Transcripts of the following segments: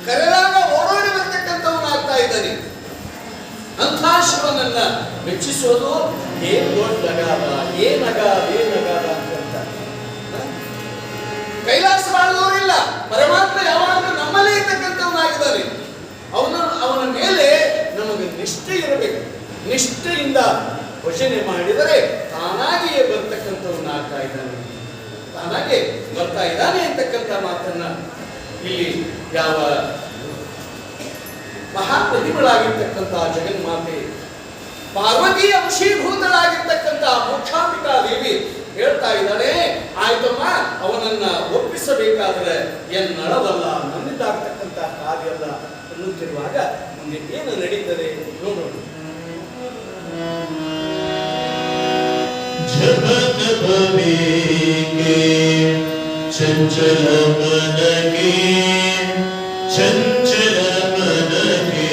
ಕರೆದಾಗ ಓಡೋಡಿ ಬರ್ತಕ್ಕಂಥವನಾಗ್ತಾ ಇದ್ದಾನೆ. ಅಂಥ ಶಿವನನ್ನ ಮೆಚ್ಚಿಸೋದು ಏನ್ ದೊಡ್ಡ ಅಗಾಧ, ಏನ್ ಅಗಾಧ ಅಂತ ಕೈಲಾಸ ಮಾಡುವವರಿಲ್ಲ. ಪರಮಾತ್ಮ ಯಾವಾಗಲೂ ನಮ್ಮಲ್ಲೇ ಇರ್ತಕ್ಕಂಥವನಾಗಿದ್ದಾನೆ. ಅವನ ಮೇಲೆ ನಮಗೆ ನಿಷ್ಠೆ ಇರಬೇಕು. ನಿಷ್ಠೆಯಿಂದ ಭಜನೆ ಮಾಡಿದರೆ ತಾನಾಗಿಯೇ ಬರ್ತಕ್ಕಂಥವನಾಗ್ತಾ ಇದ್ದಾನೆ, ತಾನಾಗೆ ಬರ್ತಾ ಇದ್ದಾನೆ ಅಂತಕ್ಕಂಥ ಮಾತನ್ನ ಇಲ್ಲಿ ಯಾವ ಮಹಾಪ್ರತಿಭಳಾಗಿರ್ತಕ್ಕಂಥ ಜಗನ್ಮಾತೆ ಪಾರ್ವತಿಯ ವಶೀಭೂತಳಾಗಿರ್ತಕ್ಕಂಥ ಮೋಕ್ಷಾಂಬಿಕಾ ದೇವಿ ಹೇಳ್ತಾ ಇದ್ದಾಳೆ, ಆಯ್ತಮ್ಮ ಅವನನ್ನ ಒಪ್ಪಿಸಬೇಕಾದ್ರೆ ಎನ್ನಳವಲ್ಲ, ನನ್ನಿಂದಾಗ್ತಕ್ಕಂಥ ಕಾರ್ಯ ಅಲ್ಲ ಅನ್ನುತ್ತಿರುವಾಗ ಮುಂದೆ ಏನು ನಡೀತದೆ ನೋಡೋಣ. ಜಗತ್ ಭವೇಗೆ ಚಂಚಲ ಮನಗೆ ಚಂಚಲ ಮನಗೆ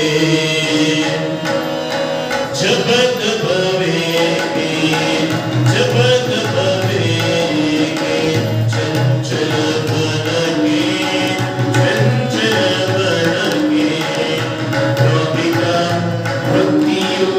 ಜಗತ್ ಭವೇಗೆ ಜಗತ್ ಭವೇಗೆ ಚಂಚಲ ಮನಗೆ ಚಂಚಲ ಮನಗೆ ಗೋಪಿಕಾ ಭಕ್ತಿಯು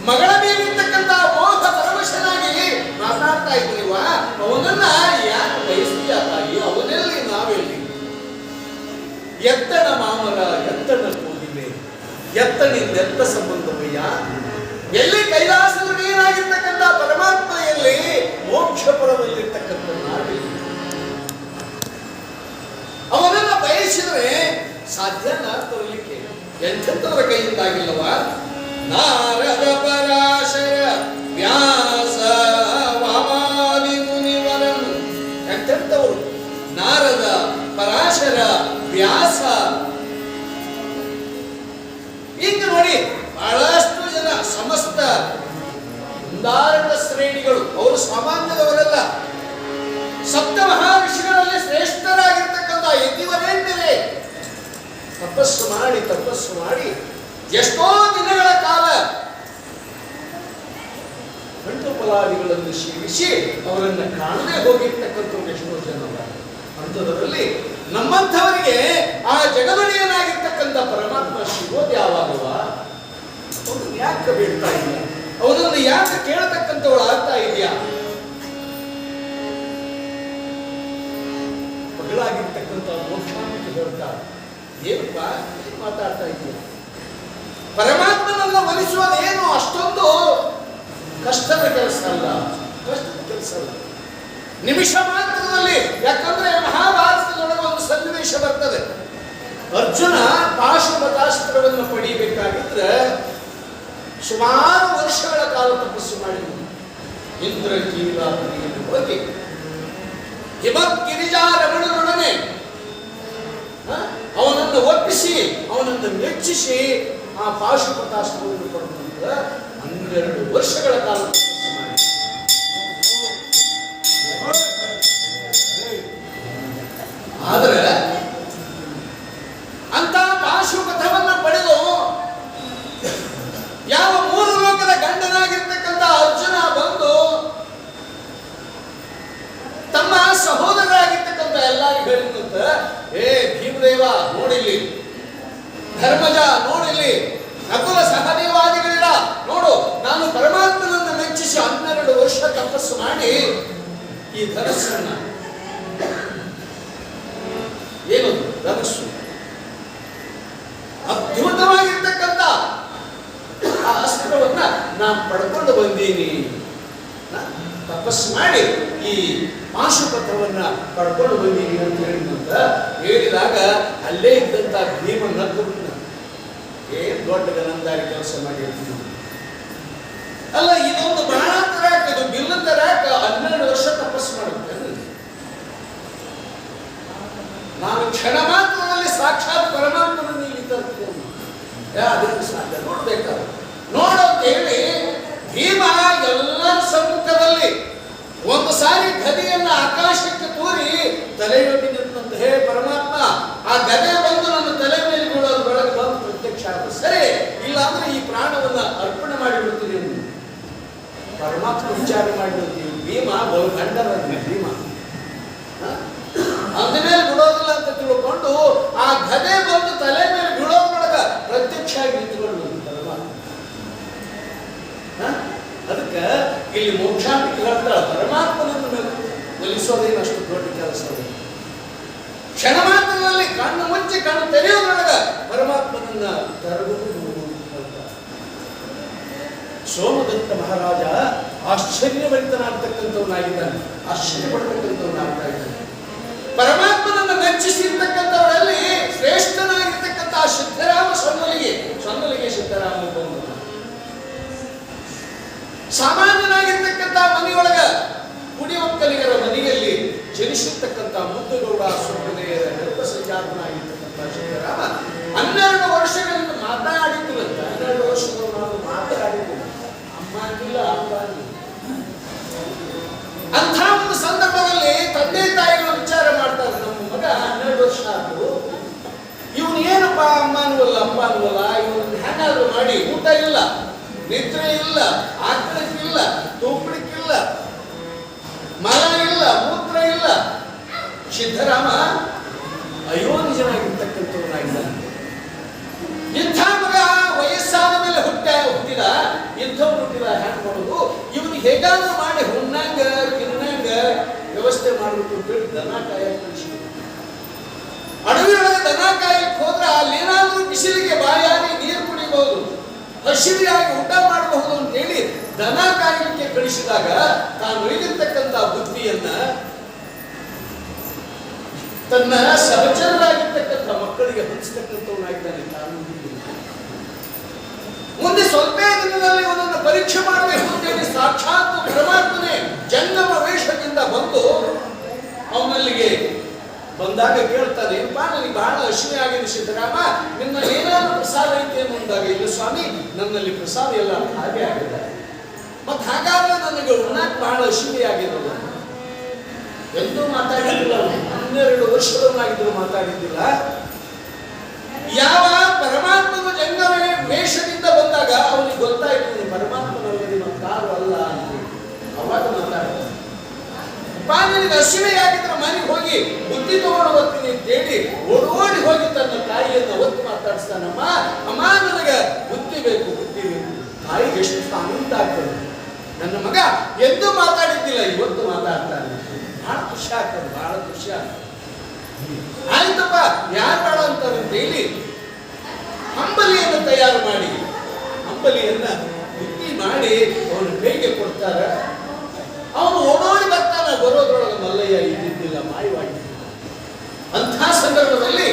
ಮಗಳ ಮೇಲಿರ್ತಕ್ಕಂಥ ಮೋಹ ಪರವಶನಾಗಿ ಮಾತಾಡ್ತಾ ಇದ್ದೀವ, ಅವನನ್ನ ಯಾಕೆ ಬಯಸ್ತೀಯ ತಾಯಿ? ಅವನೆಲ್ಲಿ ನಾವೆಲ್ಲಿ? ಎತ್ತಣ ಮಾಮರ ಎತ್ತಣ ಕೂದಿವೆ, ಎತ್ತನಿಂದೆತ್ತ ಸಂಬಂಧವಯ್ಯ. ಎಲ್ಲಿ ಕೈಲಾಸದಲ್ಲಿ ಏನಾಗಿರ್ತಕ್ಕಂಥ ಪರಮಾತ್ಮ, ಎಲ್ಲಿ ಮೋಕ್ಷ ಪರದಲ್ಲಿರ್ತಕ್ಕಂಥ ನಾವೆಲ್ಲಿ? ಅವನನ್ನ ಬಯಸಿದ್ರೆ ಸಾಧ್ಯನ ತರಲಿಕ್ಕೆ? ಎಂಥವರ ಕೈಯಿಂದಾಗಿಲ್ಲವ? ನಾರದ ಪರಾಶರ ವ್ಯಾಸ ವಾಮಾದಿ ಮುನಿವರನು. ಎಂಥವರು? ನಾರದ, ಪರಾಶರ, ವ್ಯಾಸ. ಈಗ ನೋಡಿ, ಬಹಳಷ್ಟು ಜನ ಸಮಸ್ತ ಉದಾಹರಣ ಶ್ರೇಣಿಗಳು, ಅವರು ಸಾಮಾನ್ಯದವರಲ್ಲ. ಸಪ್ತ ಮಹರ್ಷಿಗಳಲ್ಲಿ ಶ್ರೇಷ್ಠರಾಗಿರ್ತಕ್ಕಂಥ ಯತಿವರೇಂದ್ರರೇ ತಪಸ್ಸು ಮಾಡಿ ಎಷ್ಟೋ ದಿನಗಳ ಕಾಲ ಗಂಟು ಫಲಾದಿಗಳನ್ನು ಸೇವಿಸಿ ಅವರನ್ನು ಕಾಣದೆ ಹೋಗಿರ್ತಕ್ಕಂಥ ಎಷ್ಟೋ ಜನ. ಅಂಥದ್ರಲ್ಲಿ ನಮ್ಮಂಥವರಿಗೆ ಆ ಜಗದೊಡೆಯನಾಗಿರ್ತಕ್ಕಂಥ ಪರಮಾತ್ಮ ಸಿಗೋದು ಯಾವಾಗವ? ಅವನು ಯಾಕೆ ಬೇಡ್ತಾ ಇಲ್ಲ? ಅವನನ್ನು ಯಾಕೆ ಕೇಳತಕ್ಕಂಥವಳು ಆಗ್ತಾ ಇದೆಯಾ? ಮಗಳಾಗಿರ್ತಕ್ಕಂಥ ಮೋಕ್ಷಾಂತ ಹೇಳ್ತಾರೆ, ಏನಪ್ಪ ಮಾತಾಡ್ತಾ ಇದೆಯಾ? ಪರಮಾತ್ಮನನ್ನ ಒಲಿಸುವುದೇನು ಅಷ್ಟೊಂದು ಕಷ್ಟದ ಕೆಲಸ ಅಲ್ಲ, ನಿಮಿಷ ಮಾತ್ರದಲ್ಲಿ. ಯಾಕಂದ್ರೆ ಮಹಾಭಾರತದೊಳಗೆ ಒಂದು ಸನ್ನಿವೇಶ ಬರ್ತದೆ. ಅರ್ಜುನ ಪಾಶುಪತಾಸ್ತ್ರವನ್ನು ಪಡೆಯಬೇಕಾಗಿದ್ರೆ ಸುಮಾರು ವರ್ಷಗಳ ಕಾಲ ತಪಸ್ಸು ಮಾಡಿದ. ಇಂದ್ರಕೀಲಾದ್ರಿಯಲ್ಲಿ ಹೋಗಿ ಹಿಮಗಿರಿಜಾರಮಣನೊಡನೆ ಅವನನ್ನು ಒಪ್ಪಿಸಿ, ಅವನನ್ನು ಮೆಚ್ಚಿಸಿ ಆ ಪಾಶುಪತಾಸ್ತ್ರವನ್ನು ಪಡೆದಂತ 12 ವರ್ಷಗಳ ಕಾಲ ತಪಸ್ಸು ಮಾಡಿ. ಆದರೆ ಅಂತ ಪಾಶುಪಥವನ್ನು ಪಡೆದು ಯಾವ 3 ಲೋಕದ ಗಂಡನಾಗಿರ್ತಕ್ಕಂಥ ಅರ್ಜುನ ಬಂದು ತಮ್ಮ ಸಹೋದರರಾಗಿರ್ತಕ್ಕಂಥ ಎಲ್ಲರಿಗೂ ಹೇಳಿದಂತ, ಏ ಭೀಮದೇವ ನೋಡಿಲ್ಲಿ, ಧರ್ಮಜ ನೋಡಿಲ್ಲಿ, ನಕುಲ ಸಹದೇವಾದಿಗಳಿರ ನೋಡು, ನಾನು ಪರಮಾತ್ಮನನ್ನು ಮೆಚ್ಚಿಸಿ 12 ವರ್ಷ ತಪಸ್ಸು ಮಾಡಿ ಈ ಧನಸ್ಸನ್ನ, ಏನು ಧನಸ್ಸು ಅದ್ಭುತವಾಗಿರ್ತಕ್ಕಂಥ ಆ ಅಸ್ತ್ರವನ್ನ ನಾನು ಪಡ್ಕೊಂಡು ಬಂದೀನಿ. ತಪಸ್ಸು ಮಾಡಿ ಈ ಪಾಶುಪಥವನ್ನ ಪಡ್ಕೊಂಡು ಬಂದೀನಿ ಅಂತ ಹೇಳಿದಾಗ ಅಲ್ಲೇ ಇದ್ದಂತ ಭೀಮ ನಕ್ಕುಬಿಟ್ಟ. ಏನ್ ದೊಡ್ಡ ಗನಂದಾರಿ ಕೆಲಸ ಮಾಡಿರ್ತೀನಿ ಅಲ್ಲ, ಇದೊಂದು ಬಾಣ ತರಾಕ, ಇದು ಬಿಲ್ಲ ತರಾಕ 12 ವರ್ಷ ತಪಸ್ಸು ಮಾಡುತ್ತೆ. ನಾನು ಕ್ಷಣ ಮಾತ್ರದಲ್ಲಿ ಸಾಕ್ಷಾತ್ ಪರಮಾತ್ಮನನ್ನು ಇಲ್ಲಿ ತರ್ತೀನಿ, ಅದಕ್ಕೆ ಸಾಧ್ಯ ನೋಡ್ಬೇಕಾದ್ರೆ ನೋಡೋಂತ ಹೇಳಿ ಭೀಮ ಎಲ್ಲರ ಸಮ್ಮುಖದಲ್ಲಿ ಒಂದು ಸಾರಿ ಗದೆಯನ್ನ ಆಕಾಶಕ್ಕೆ ತೂರಿ ತಲೆಯೊಡ್ಡಿ ನಿಂತಂತ, ಹೇ ಪರಮಾತ್ಮ, ಆ ಗದೆ ಬಂದು ನನ್ನ ತಲೆ ಮೇಲೆ ಬೀಳೋದು ಬೆಳಗ್ಗೆ ಬಂದು ಪ್ರತ್ಯಕ್ಷ ಆಗ ಸರಿ, ಇಲ್ಲ ಅಂದ್ರೆ ಈ ಪ್ರಾಣವನ್ನ ಅರ್ಪಣೆ ಮಾಡಿಬಿಡ್ತೀನಿ. ಪರಮಾತ್ಮ ವಿಚಾರ ಮಾಡಿಬಿಡ್ತೀವಿ. ಭೀಮ ಬಹು ಗಂಡರ ಭೀಮ ಅಂದಮೇಲೆ ಬಿಡೋದಿಲ್ಲ ಅಂತ ತಿಳ್ಕೊಂಡು ಆ ಗದೆ ಬಂದು ತಲೆ ಮೇಲೆ ಬೀಳೋದ್ರೊಳಗ ಪ್ರತ್ಯಕ್ಷ ಆಗಿ ನಿಂತುಕೊಂಡು ಪರಮಾತ್ಮ. ಅದಕ್ಕೆ ಇಲ್ಲಿ ಮೋಕ್ಷಾಂತಿಗೆ ಹೇಳ್ತಾಳೆ, ಪರಮಾತ್ಮನನ್ನು ಒಲಿಸೋದೇನು ಅಷ್ಟು ದೊಡ್ಡ ಕೆಲಸ. ಕ್ಷಣ ಮಾತ್ರದಲ್ಲಿ ಕಣ್ಣು ಮುಚ್ಚಿ ಕಣ್ಣು ತೆರೆಯೋದ್ರೊಳಗ ಪರಮಾತ್ಮನನ್ನ ತರಬಹುದು. ಸೋಮದತ್ತ ಮಹಾರಾಜ ಆಶ್ಚರ್ಯಭರಿತನಾಗ್ತಕ್ಕಂಥವನಾಗಿದ್ದಾನೆ, ಆಶ್ಚರ್ಯಪಡ್ತಕ್ಕಂಥವನಾಗ್ತಾ ಇದ್ದಾನೆ. ಪರಮಾತ್ಮನನ್ನು ಮೆಚ್ಚಿಸಿರ್ತಕ್ಕಂಥವರಲ್ಲಿ ಶ್ರೇಷ್ಠನಾಗಿರ್ತಕ್ಕಂಥ ಸಿದ್ಧರಾಮ ಸೊನ್ನಲಿಗೆ ಸಿದ್ಧರಾಮ ಬಂದ ಸಾಮಾನ್ಯನಾಗಿರ್ತಕ್ಕಂಥ ಮನೆಯೊಳಗ ಕುಡಿ ಒಕ್ಕಲಿಗರ ಮನೆಯಲ್ಲಿ ಜನಿಸಿರ್ತಕ್ಕಂಥ ಮುದ್ದುಗೌಡ ಸುಬ್ಬದೇಯರ ಗರ್ಭ ಸಂಜಾತನಾಗಿರ್ತಕ್ಕಂಥ ಸಿದ್ಧರಾಮ 12 ವರ್ಷಗಳಿಂದ ಮಾತಾಡಿದ್ದಿಲ್ಲ. 12 ವರ್ಷಗಳು ನಾವು ಮಾತಾಡಿದ್ದಿಲ್ಲ, ಅಮ್ಮ ಆಗಿಲ್ಲ, ಅಪ್ಪ ಆಗಿಲ್ಲ. ಅಂಥ ಒಂದು ಸಂದರ್ಭದಲ್ಲಿ ತಂದೆ ತಾಯಿಗಳು ವಿಚಾರ ಮಾಡ್ತಾರೆ, ನಮ್ಮ ಮಗ 12 ವರ್ಷ ಆದ್ರು, ಇವನು ಏನಪ್ಪ ಅಮ್ಮ ಅನ್ನುವಲ್ಲ ಅಪ್ಪ ಅನ್ನುವಲ್ಲ, ಇವನು ಹ್ಯಾಂಗಾದ್ರು ಮಾಡಿ ಊಟ ಇಲ್ಲ, ನಿದ್ರೆ ಇಲ್ಲ, ಆಕಳಕ್ಕಿಲ್ಲ, ತೂಕಡಿಕ್ಕಿಲ್ಲ, ಮಲ ಇಲ್ಲ, ಮೂತ್ರ ಇಲ್ಲ. ಸಿದ್ಧರಾಮ ಅಯೋನಿಜನಾಗಿರ್ತಕ್ಕಂಥವನಾಗಿದ್ದಾನೆ. ಇಂಥ ಮಗ ವಯಸ್ಸಾದ ಮೇಲೆ ಹುಟ್ಟಿದ ಇಂಥವ್ರು ಹೇಗಾದ್ರೂ ಮಾಡಿ ಹುಣ್ಣಂಗ ತಿನ್ನಂಗ ವ್ಯವಸ್ಥೆ ಮಾಡಬೇಕು ಅಂತ ಹೇಳಿ ದನ ಕಾಯಕ್ಕೆ ಕಳಿಸಿದ್ರು. ಅಡವಿಯೊಳಗೆ ದನ ಕಾಯಕ್ಕೆ ಹೋದ್ರೆ ಅಲ್ಲೇನಾದ್ರೂ ಬಿಸಿಲಿಗೆ ಬಾಯಾರಿ ನೀರು ಕುಡಿಬಹುದು, ಹಸಿವಿಯಾಗಿ ಊಟ ಮಾಡಬಹುದು ಅಂತ ಹೇಳಿ ದನ ಕಾಯಲಿಕ್ಕೆ ಕಳಿಸಿದಾಗ ತಾನು ಒಯ್ದಿರ್ತಕ್ಕಂಥ ಬುದ್ಧಿಯನ್ನ ತನ್ನ ಸಹಚರರಾಗಿರ್ತಕ್ಕಂಥ ಮಕ್ಕಳಿಗೆ ಹಂಚತಕ್ಕಂಥವನಾಗಿದ್ದಾನೆ. ತಾನು ಮುಂದೆ ಸ್ವಲ್ಪ ದಿನದಲ್ಲಿ ಅವನನ್ನು ಪರೀಕ್ಷೆ ಮಾಡಬೇಕು ಅಂತೇಳಿ ಸಾಕ್ಷಾತ್ ಪರಮಾತ್ಮನೇ ಜಂಗಮ ವೇಷದಿಂದ ಬಂದು ಅವನಲ್ಲಿಗೆ ಬಂದಾಗ ಕೇಳ್ತಾನೆ, ಏನಪ್ಪಾ ನನಗೆ ಬಹಳ ಹಸಿವೆ ಆಗಿದೆ ಸಿದ್ದರಾಮ, ನಿಮ್ಮಲ್ಲಿ ಏನಾದ್ರು ಪ್ರಸಾದ ಐತೆ ಅಂದಾಗ, ಇಲ್ಲ ಸ್ವಾಮಿ ನನ್ನಲ್ಲಿ ಪ್ರಸಾದ ಎಲ್ಲ ಹಾಗೆ ಆಗಿದೆ, ಮತ್ ಹಾಗಾದ್ರೆ ನನಗೆ ಉಣ್ಣಾಕ್ ಬಹಳ ಹಸಿವೆ ಆಗಿರೋದು. ಎಂದೂ ಮಾತಾಡಿದ್ದಿಲ್ಲ, 12 ವರ್ಷದವನಾಗಿದ್ರು ಮಾತಾಡಿದ್ದಿಲ್ಲ. ಯಾವ ಪರಮಾತ್ಮನ ಜಂಗಮ ವೇಷದಿಂದ ಬಂದಾಗ ಅವನಿಗೆ ಗೊತ್ತಾಯ್ತು ಪರಮಾತ್ಮನಲ್ಲಿ ಮತ್ತಾರು ಅಲ್ಲ ಅಂತ. ಅವಾಗ ಮಾತಾಡ್ತಾನೆ, ನಿನಗೆ ಹಸಿವೆಯಾಗಿದ್ರೆ ಮನೆಗೆ ಹೋಗಿ ಬುದ್ಧಿ ತಗೊಂಡು ಬರ್ತೀನಿ ಅಂತ ಹೇಳಿ ಓಡೋಡಿ ಹೋಗಿ ತನ್ನ ತಾಯಿಯನ್ನ ಒತ್ತು ಮಾತಾಡಿಸ್ತಾನಮ್ಮ, ಅಮ್ಮ ನನಗೆ ಬುದ್ಧಿ ಬೇಕು, ಬುದ್ಧಿ ಬೇಕು. ತಾಯಿಗೆ ಎಷ್ಟು ಆನಂದ ಆಗ್ತದೆ, ನನ್ನ ಮಗ ಎಂದೂ ಮಾತಾಡಿದ್ದಿಲ್ಲ ಇವತ್ತು ಮಾತಾಡ್ತಾನೆ, ಬಹಳ ಖುಷಿ ಆಗ್ತದೆ, ಬಹಳ ಖುಷಿ ಆಗ್ತದೆ. ಆಯ್ತಪ್ಪ ಯಾರು ಬೇಡ ಅಂತಾರೆ ಅಂತ ಹೇಳಿ ಅಂಬಲಿಯನ್ನು ತಯಾರು ಮಾಡಿ ಅಂಬಲಿಯನ್ನ ಬುದ್ಧಿ ಮಾಡಿ ಅವನು ಕೈಗೆ ಕೊಡ್ತಾರ. ಅವನು ಓಡೋಡಿ ಬರ್ತಾನೆ, ಬರೋದ್ರೊಳಗೆ ಮಲ್ಲಯ್ಯ ಇದ್ದಿದ್ದಿಲ್ಲ, ಮಾಯವಾಗಿದ್ದ. ಅಂಥ ಸಂದರ್ಭದಲ್ಲಿ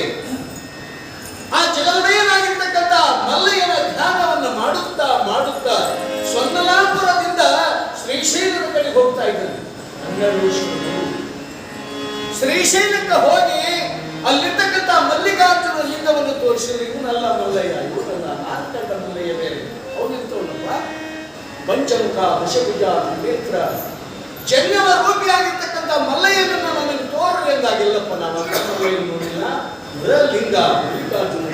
ಆ ಜಗನ್ಮಯನಾಗಿರ್ತಕ್ಕಂಥ ಮಲ್ಲಯ್ಯನ ಧ್ಯಾನವನ್ನು ಮಾಡುತ್ತಾ ಮಾಡುತ್ತಾ ಸ್ವರ್ಣಲಾಪುರದಿಂದ ಶ್ರೀಶೈಲದ ಕಡೆ ಹೋಗ್ತಾ ಇದ್ದಾನೆ. 12 ವರ್ಷಗಳು ಶ್ರೀಶೈಲಕ್ಕೆ ಹೋಗಿ ಅಲ್ಲಿರ್ತಕ್ಕಂಥ ಮಲ್ಲಿಕಾರ್ಜುನ ಲಿಂಗವನ್ನು ತೋರಿಸಿದ್ರು. ಇವನಲ್ಲ ಮಲ್ಲಯ್ಯ, ಇವನಲ್ಲ, ನಾಲ್ಕಂಡ ಮಲ್ಲಯ್ಯ ಬೇರೆ. ಅವನಿಂತವನಪ್ಪ ಪಂಚಮುಖ ದಶಭುಜ ನೇತ್ರ ಜಂಗಮ ರೂಪಿಯಾಗಿರ್ತಕ್ಕಂಥ ಮಲ್ಲಯ್ಯನನ್ನು ನನಗೆ ತೋರಲಿ ಎಂದಾಗಿಲ್ಲಪ್ಪ, ನಾನು ಮಲ್ಲಯ್ಯನ ನೋಡಿಲ್ಲ, ಲಿಂಗ ಮಲ್ಲಿಕಾರ್ಜುನ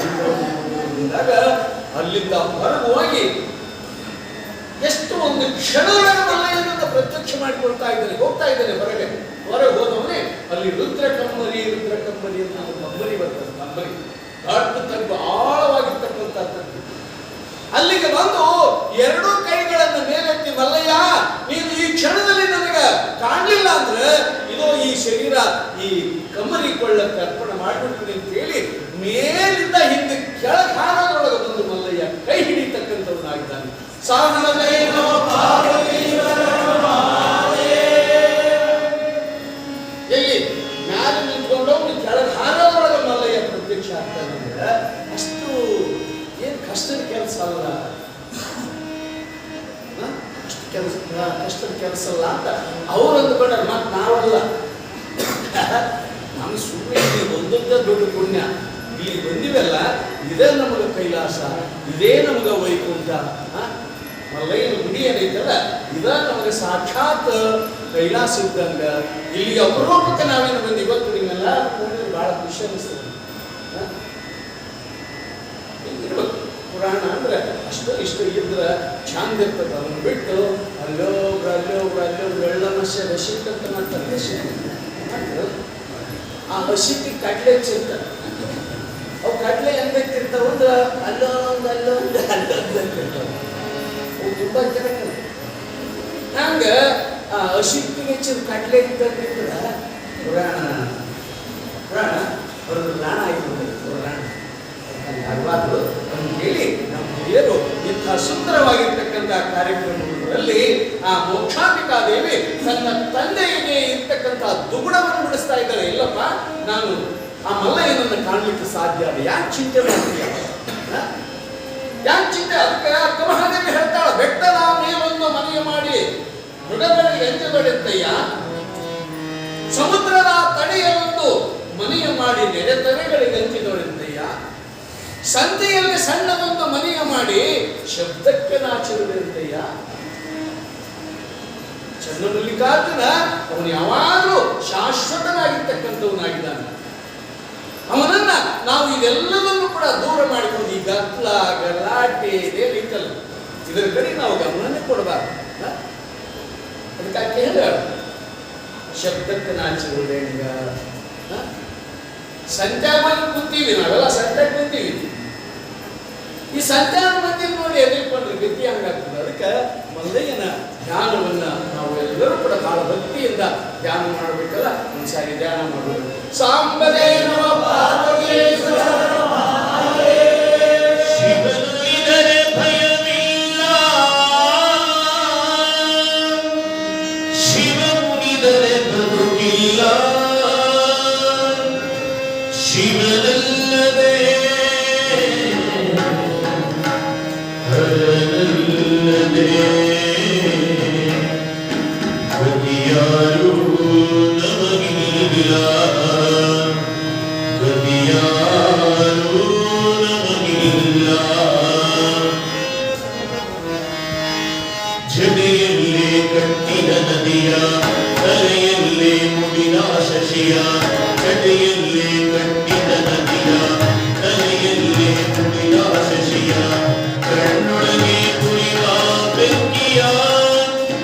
ಲಿಂಗದಾಗ ಅಲ್ಲಿಂದ ಹೊರಗೆ ಹೋಗಿ ಎಷ್ಟು ಒಂದು ಕ್ಷಣದೊಳಗೆ ಮಲ್ಲಯ್ಯನನ್ನು ಪ್ರತ್ಯಕ್ಷ ಮಾಡಿಕೊಳ್ತಾ ಇದ್ದಾನೆ. ಹೋಗ್ತಾ ಇದ್ದಾನೆ ಹೊರಗೆ ಹೋದವನೇ ಅಲ್ಲಿ ರುದ್ರ ಕಮ್ಮರಿ ಅಂತ ಒಂದು ಕಂಬರಿ ಬರ್ತದೆ. ಕಂಬರಿ ದೊಡ್ಡ ತಗ್ಗು, ಆಳವಾಗಿರ್ತಕ್ಕಂಥದ್ದು. ಅಲ್ಲಿಗೆ ಬಂದು 2 ಕೈಗಳನ್ನು ಮೇಲೆತ್ತಿ, ಮಲ್ಲಯ್ಯ ನೀನು ಈ ಕ್ಷಣದಲ್ಲಿ ನನಗೆ ಕಾಣಲಿಲ್ಲ ಅಂದ್ರೆ ಇದು ಈ ಶರೀರ ಈ ಕಮ್ಮರಿ ಕೊಳ್ಳಕ್ಕೆ ಅರ್ಪಣೆ ಮಾಡಿಬಿಡ್ತೀನಿ ಅಂತ ಹೇಳಿ ಮೇಲಿಂದ ಹಿಂದೆ ಕೆಳಗೆ ಹಾರೋದ್ರೊಳಗೆ ಬಂದು ಮಲ್ಲಯ್ಯ ಕೈ ಹಿಡಿತಕ್ಕಂಥವನಾಗಿದ್ದಾನೆ. ಸಾಹನದೇನೋ ಎಲ್ಲಿ ಮ್ಯಾಲೆ ನಿಂತ್ಕೊಂಡು ಕೆಳಗೆ ಹಾರೋದ್ರೊಳಗೆ ಮಲ್ಲಯ್ಯ ಪ್ರತ್ಯಕ್ಷ ಆಗ್ತಾನೆ ಅಂದ್ರೆ ಅಷ್ಟು ಏನ್ ಕಷ್ಟದ ಕೆಲಸ ಅಲ್ಲ, ಕಷ್ಟದ ಕೆಲಸ ಅಲ್ಲ ಅಂತ ಅವ್ರು ಅಂದ್ಕೊಂಡ್ರೆ ಮತ್ ನಾವಲ್ಲ. ನಮ್ಗೆ ಸುಮ್ಮನೆ ಒಂದೊಂದೇ ದೊಡ್ಡ ಪುಣ್ಯ, ಇಲ್ಲಿ ಬಂದಿವೆಲ್ಲ, ಇದೇ ನಮಗ ಕೈಲಾಸ, ಇದೇ ನಮಗ ವೈಕುಂಠ. ಮಲ್ಲಯ್ಯನ ಗುಡಿ ಏನೈತಲ್ಲ ಇದ ನಮಗೆ ಸಾಕ್ಷಾತ್ ಕೈಲಾಸ ಇದ್ದಂಗ. ಇಲ್ಲಿಗೆ ಅಪರೂಪಕ್ಕೆ ನಾವೇನು ಬಂದು ಇವತ್ತು ನಿಮ್ಮೆಲ್ಲ ಬಹಳ ಖುಷಿ ಅನಿಸ್ತದೆ. ಇರ್ಬೇಕು ಪುರಾಣ ಅಂದ್ರೆ ಅಷ್ಟು ಇಷ್ಟು ಇದ್ರೆ ಚಂದ ಇರ್ತದೆ. ಅದನ್ನು ಬಿಟ್ಟು ಅಲ್ಲೊಬ್ರು ಎಳ್ಳಮಸ್ಯ ಹಸಿಟ್ ಅಂತ ಮಾಡ್ತಾರೆ. ಆ ಹಸಿಟ್ಟಿಗೆ ಕಡ್ಲೆ ಹಚ್ಚಿರ್ತಾರೆ. ಅವು ಕಡ್ಲೆ ಹೆಂಗಿರ್ತಾವ ಅಂದ್ರೆ ಅಲ್ಲೊಂದು ಅಂತಿರ್ತಾವೆ. ಅವು ತುಂಬ ಚೆನ್ನಾಗಿ ಹಂಗ ಆ ಹಸಿಟ್ಟಿಗೆ ಹೆಚ್ಚಿನ ಕಡ್ಲೆ ಇದ್ದಂಗಿರ್ತದ. ಪುರಾಣ ಅವ್ರದ್ದು ಪ್ರಾಣ ಆಗಿರ್ತದೆ. ಪುರಾಣ ಆಗಬಾರ್ದು ಅಂತ ಹೇಳಿ ನಮ್ಮ ಹಿರಿಯರು ಇಂಥ ಸುಂದರವಾಗಿರ್ತಕ್ಕಂಥ ಕಾರ್ಯಕ್ರಮಗಳಲ್ಲಿ ಆ ಮೋಕ್ಷಾಂಬಿಕಾದೇವಿ ತನ್ನ ತಂದೆಗೆ ಇರ್ತಕ್ಕಂಥ ದುಗುಡವನ್ನು ಬಿಡಿಸ್ತಾ ಇದ್ದಾಳೆ. ಇಲ್ಲಪ್ಪ ನಾನು ಆ ಮಲ್ಲಯ್ಯನನ್ನು ಕಾಣಲಿಕ್ಕೆ ಸಾಧ್ಯ ಅಲ್ಲ, ಯಾಕೆ ಚಿಂತೆ ಮಾಡ್ತೀಯ, ಯಾಕೆ ಚಿಂತೆ? ಅದಕ್ಕೆ ಅಕ್ಕಮಹಾದೇವಿ ಹೇಳ್ತಾಳ, ಬೆಟ್ಟದ ಮೇಲೊಂದು ಮನೆಯ ಮಾಡಿ ಮೃಗಗಳಿಗೆ ಎಂಜಬೇಡಂತಯ್ಯ, ಸಮುದ್ರದ ತಡೆಯಲೊಂದು ಮನೆಯ ಮಾಡಿ ನೆರೆತರೆಗಳಿಗೆ ಅಂಚಿದವಳೆಂತಯ್ಯ, ಸಂತೆಯಲ್ಲಿ ಸಣ್ಣದೊಂದು ಮನೆಯ ಮಾಡಿ ಶಬ್ದಕ್ಕೆ ನಾಚಿರುವಂತಯ್ಯ. ಚನ್ನಮಲ್ಲಿಕಾರ್ಜುನ ಅವನು ಯಾವಾಗಲೂ ಶಾಶ್ವತನಾಗಿರ್ತಕ್ಕಂಥವನಾಗಿದ್ದಾನೆ. ಅವನನ್ನ ನಾವು ಇದೆಲ್ಲವನ್ನು ಕೂಡ ದೂರ ಮಾಡಿಕೊಂಡು ಈ ಗತ್ಲ ಗಲಾಟೆ ಇದೇನಿತ್ತಲ್ಲ ಇದರ ಕಡೆ ನಾವು ಗಮನನೇ ಕೊಡಬಾರ್ದು. ಅದಕ್ಕಾಗಿ ಹೇಳ ಶಬ್ದಕ್ಕೆ ನಾಚಿರುವುದೇಗ ಸಂತ್ಯಾಗ ಕುಂತೀವಿ, ನಾವೆಲ್ಲ ಸಂತ್ಯಾಗ ಕುಂತೀವಿ. ಈ ಸಂತ್ಯಾಗ ಮಂದಿ ನೋಡಿ ಎದುರ್ಕೊಂಡ್ರೆ ಗತಿ ಹಂಗಾಗ್ತದೆ. ಅದಕ್ಕೆ ಮಲ್ಲಯ್ಯನ ಧ್ಯಾನವನ್ನ ನಾವು ಎಲ್ಲರೂ ಕೂಡ ಬಹಳ ಭಕ್ತಿಯಿಂದ ಧ್ಯಾನ ಮಾಡಬೇಕಲ್ಲ. ಒಂದ್ಸಾರಿ ಧ್ಯಾನ ಮಾಡೋದು. ಸಾಂಬದೇ ನಮ ಪಾರ್ವತೀ ಶಿವನುಳಿದರೆ ಭಯವಿಲ್ಲ, ಶಿವನುಳಿದರೆ ಬದುಕಿಲ್ಲ, ಶಿವನಲ್ಲದೆ ಹರನಲ್ಲದೆ ಗತಿಯಾರು ನಮಗಿಲ್ಲ, ಗತಿಯಾರು ನಮಗಿಲ್ಲ. ಜಡೆಯಲ್ಲೇ ಕಟ್ಟಿದ ನದಿಯ, ತಲೆಯಲ್ಲೇ ಮುಡಿದ ಶಶಿಯ, ಜಡೆಯಲ್ಲೇ ಕಟ್ಟಿದ ನದಿಯ, ತಲೆಯಲ್ಲೇ ಮುಡಿದ ಶಶಿಯ, ಕಣ್ಣೊಳಗೆ ಕುರಿದ ಬೆಂಕಿಯ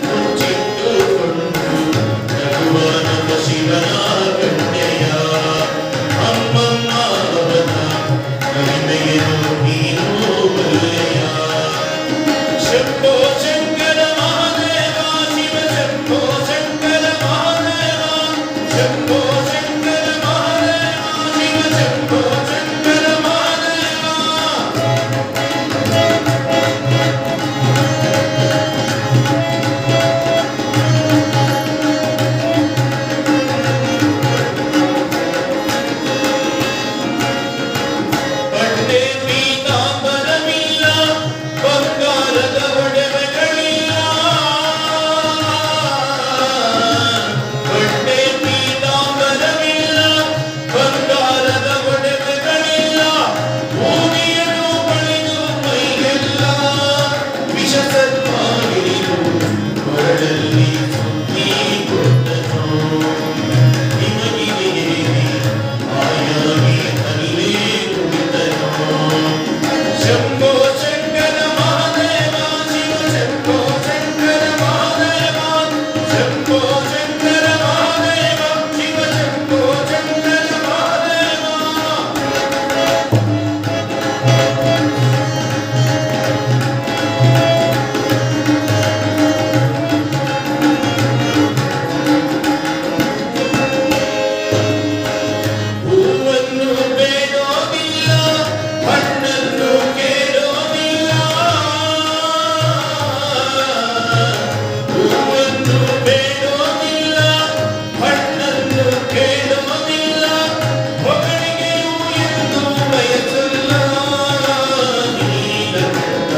ಮುಚ್ಚಿಟ್ಟುಕೊಂಡು ನಗುವ ನಮ್ಮ ಶಿವನ ಕನ್ಯೆಯ. ಅಮ್ಮಮ್ಮ ಅವನ ಮಹಿಮೆಯನ್ನು ನೀನು ಬಲ್ಲೆಯ. ಶಂಭೋ ಶಂಕರ ಮಹಾದೇವ, ಶಿವ ಶಂಭೋ ಶಂಕರ ಮಹಾದೇವ, ಶಂಭೋ ಶಂಕರ ಮಹಾದೇವ, ಶಿವ ಶಂಭೋ ಶಂಕರ ಮಹಾದೇವ. ಬಟ್ಟೆ ಪೀತಾಂಬರವಿಲ್ಲ, ಬಂಗಾರದ ಒಡವೆಗಳಿಲ್ಲ. ಬಟ್ಟೆ ಪೀತಾಂಬರವಿಲ್ಲ, ಬಂಗಾರದ ಒಡವೆಗಳಿಲ್ಲ. ಭೂಮಿಯನ್ನು ಬಳಿದು ಮೈಗೆಲ್ಲ ವಿಷ ಸರ್ಪ ಹಿಡಿದು ಕೊರಳಲ್ಲಿ ಸುತ್ತಿ ಕೊಟ್ಟನು. ನಿಮಗಿದೆಯೇ ಆಯಾಗಿ ಅಲ್ಲೇ ಕುಳಿತನು. ಶಂಭೋ ಶಂಕರ ಮಹಾದೇವ, ಶಿವ ಶಂಭೋ ಶಂಕರ ಮಹಾದೇವ, ಶಂಭೋ ಶಂಕರ ಮಹಾದೇವ, ಶಿವ ಶಂಭೋ ಶಂಕರ ಮಹಾದೇವ. ಹೂವನ್ನು ಬೇಡೋದಿಲ್ಲ, ಹಣ್ಣನ್ನು ಕೇಳೋದಿಲ್ಲ. ಹೂವನ್ನು ಬೇಡೋದಿಲ್ಲ, ಹಣ್ಣನ್ನು ಕೇಳೋದಿಲ್ಲ. ಹೊಗಳಿಗೆಯೂ ಎಂದು ಬಯಸಲ್ಲ. ನೀಲಕಂಠ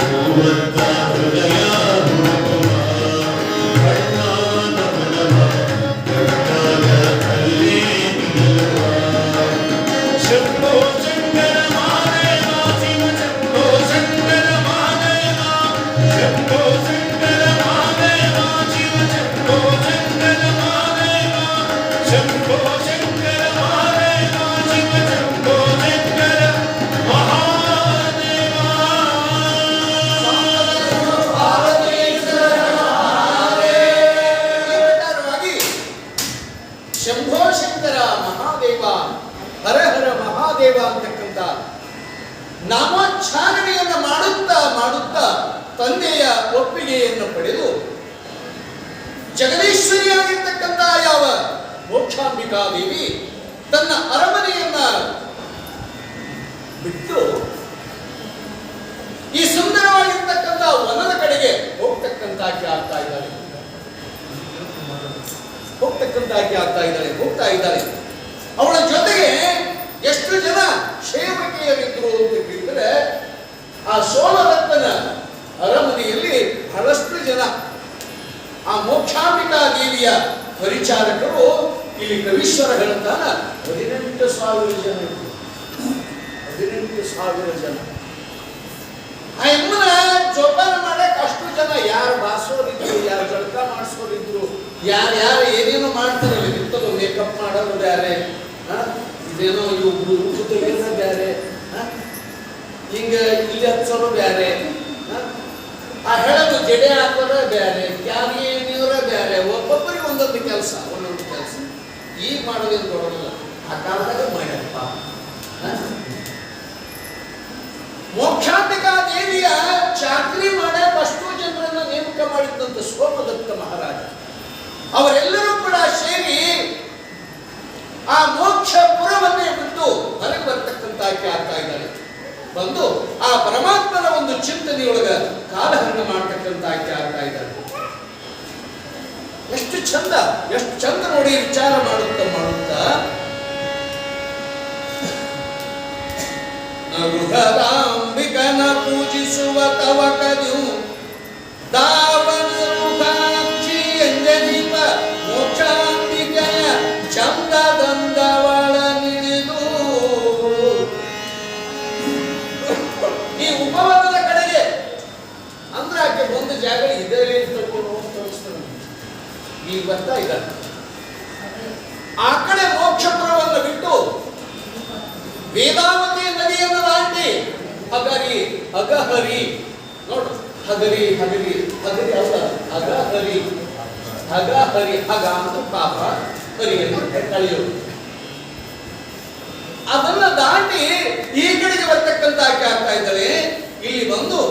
ಹೂವಂತ ಹೃದಯ ಹುಡುಕುವ, ಹಣ್ಣ ನಮನವ ಕಂಡಾಗ ಅಲ್ಲೇ ನಿಲ್ಲುವ. ಶಂಭೋ ಶಂಕರ ಮಹಾದೇವ, ಶಿವ ಶಂಭೋ ಶಂಕರ ಮಹಾದೇವ, ಶಂಭೋ ಶಂಕರ ಮಹಾದೇವ, ಶಿವ ಶಂಭೋ ಶಂಕರ ಮಹಾದೇವ, ಶಂಭೋ ಶಂಕರ ಮಹಾದೇವ, ಶಿವ ಶಂಭೋ ಶಂಕರ ಮಹಾದೇವ. ಪ್ರಕಾರವಾಗಿ ಶಂಭೋ ಶಂಕರ ಮಹಾದೇವ, ಹರ ಹರ ಮಹಾದೇವ ಅಂತಕ್ಕಂಥ ನಾಮೋಚ್ಚಾರಣೆಯನ್ನು ಮಾಡುತ್ತಾ ಮಾಡುತ್ತಾ ತಂದೆಯ ಒಪ್ಪಿಗೆಯನ್ನು ಪಡೆದು ಜಗದೀಶ್ವರಿಯಾಗಿರ್ತಕ್ಕಂಥ ಯಾವ ಮೋಕ್ಷಾಂಬಿಕಾ ದೇವಿ ತನ್ನ ಅರಮನೆಯನ್ನ ಬಿಟ್ಟು ಈ ಸುಂದರವಾಗಿರ್ತಕ್ಕಂಥ ವನದ ಕಡೆಗೆ ಹೋಗ್ತಕ್ಕಂತಾಗಿ ಆಗ್ತಾ ಇದ್ದಾಳೆ. ಹೋಗ್ತಾ ಇದ್ದಾಳೆ. ಅವಳ ಜೊತೆಗೆ ಎಷ್ಟು ಜನ ಸೇವಕಿಯರಿದ್ರು ಅಂತ ಕೇಳಿದರೆ ಆ ಸೋಮದತ್ತನ ಅರಮನೆಯಲ್ಲಿ ಬಹಳಷ್ಟು ಜನ ಆ ಮೋಕ್ಷಾಂಬಿಕಾ ದೇವಿಯ ಪರಿಚಾರಕರು ಇಲ್ಲಿ ಕವೀಶ್ವರ ಹೇಳ್ತಾನ 18,000 ಜನ. 18,000 ಜನ. ಆ ಎಮ್ಮನ ಜೋಪಾನ ಮಾಡಕ್ ಅಷ್ಟು ಜನ, ಯಾರು ಬಾಸೋರಿದ್ರು, ಯಾರು ಜಳಕ ಮಾಡಿಸೋರಿದ್ರು, ಯಾರು ಏನೇನೋ ಮಾಡ್ತಾರಲ್ಲ, ನಿಂತಲು ಮೇಕಪ್ ಮಾಡೋದು ಬೇರೆ, ಇದೇನೋ ಇವು ಉಪ್ಪು ತೆಗೆಯೋದು ಬೇರೆ, ಹಿಂಗ ಇಲ್ಲಿ ಹಚ್ಚೋರು ಬೇರೆ, ಆ ಹೇಳೋದು ಜಡೆ ಹಾಕೋರ ಬೇರೆ, ಕ್ಯಾರಿ ನೀವರ ಬೇರೆ, ಒಬ್ಬೊಬ್ಬರಿಗೆ ಒಂದೊಂದು ಕೆಲಸ. ಈಗ ಮಾಡೋದೇನು ಕೊಡೋದಿಲ್ಲ, ಆ ಕಾಲದಾಗ ಮಾಡ್ಯಪ್ಪ. ಮೋಕ್ಷಾಂಬಿಕಾ ದೇವಿಯ ಚಾಕ್ರಿ ಮಾಡಕ್ ಅಷ್ಟು ಜನರನ್ನ ಸೈನಿಕರನ್ನು ನೇಮಕ ಮಾಡಿದಂತ ಸೋಮದತ್ತ ಮಹಾರಾಜ ಅವರೆಲ್ಲರೂ ಕೂಡ ಸೇರಿ ಆ ಮೋಕ್ಷಪುರವನ್ನೇ ಬಿಟ್ಟು ಹೊರಗೆ ಬರ್ತಕ್ಕಂತ ಆಕೆ ಆಗ್ತಾ ಇದ್ದಾಳೆ. ಬಂದು ಆ ಪರಮಾತ್ಮನ ಒಂದು ಚಿಂತನೆಯೊಳಗ ಕಾಲಹರಣ ಮಾಡ್ತಕ್ಕಂತ ಆಕೆ ಆಗ್ತಾ ಇದ್ದಾಳೆ. ಎಷ್ಟು ಚಂದ ನೋಡಿ ವಿಚಾರ ಮಾಡುತ್ತಾ ನೃಹರಾಂಬಿಕನ ಪೂಜಿಸುವ ತವಕದು ದಾವನ ರುಹಾಕ್ಷಿ ಎಂಜನೀಪ ಮೋಕ್ಷಾಂಬಿಕೆಯ ಚಂದದಂದವಳ ನಿಡಿದು ಈ ಉಪವನದ ಕಡೆಗೆ ಅಂದ್ರೆ ಆಕೆ ಒಂದು ಜಾಗ ಇದೇ ತೋರಿಸ್ತಾನೆ. ಈಗ ಬರ್ತಾ ಇದ್ದಾರೆ ಆ ಕಡೆ ಮೋಕ್ಷಪುರವನ್ನು ಬಿಟ್ಟು ವೇದಾವತಿ ನದಿಯನ್ನು ದಾಟಿ ಅಗಹರಿ ನೋಡು, ಹಗರಿ ಅಲ್ಲ ಅಗಹರಿ ಹಗ ಅಂತ ಪಾಪ, ಹರಿ ಅಂತ ಕಳೆಯೋದು. ಅದನ್ನ ದಾಟಿ ಈ ಕಡೆಗೆ ಬರ್ತಕ್ಕಂತ ಆಕೆ ಆಗ್ತಾ ಇದ್ದಾಳೆ. ಇಲ್ಲಿ ಬಂದು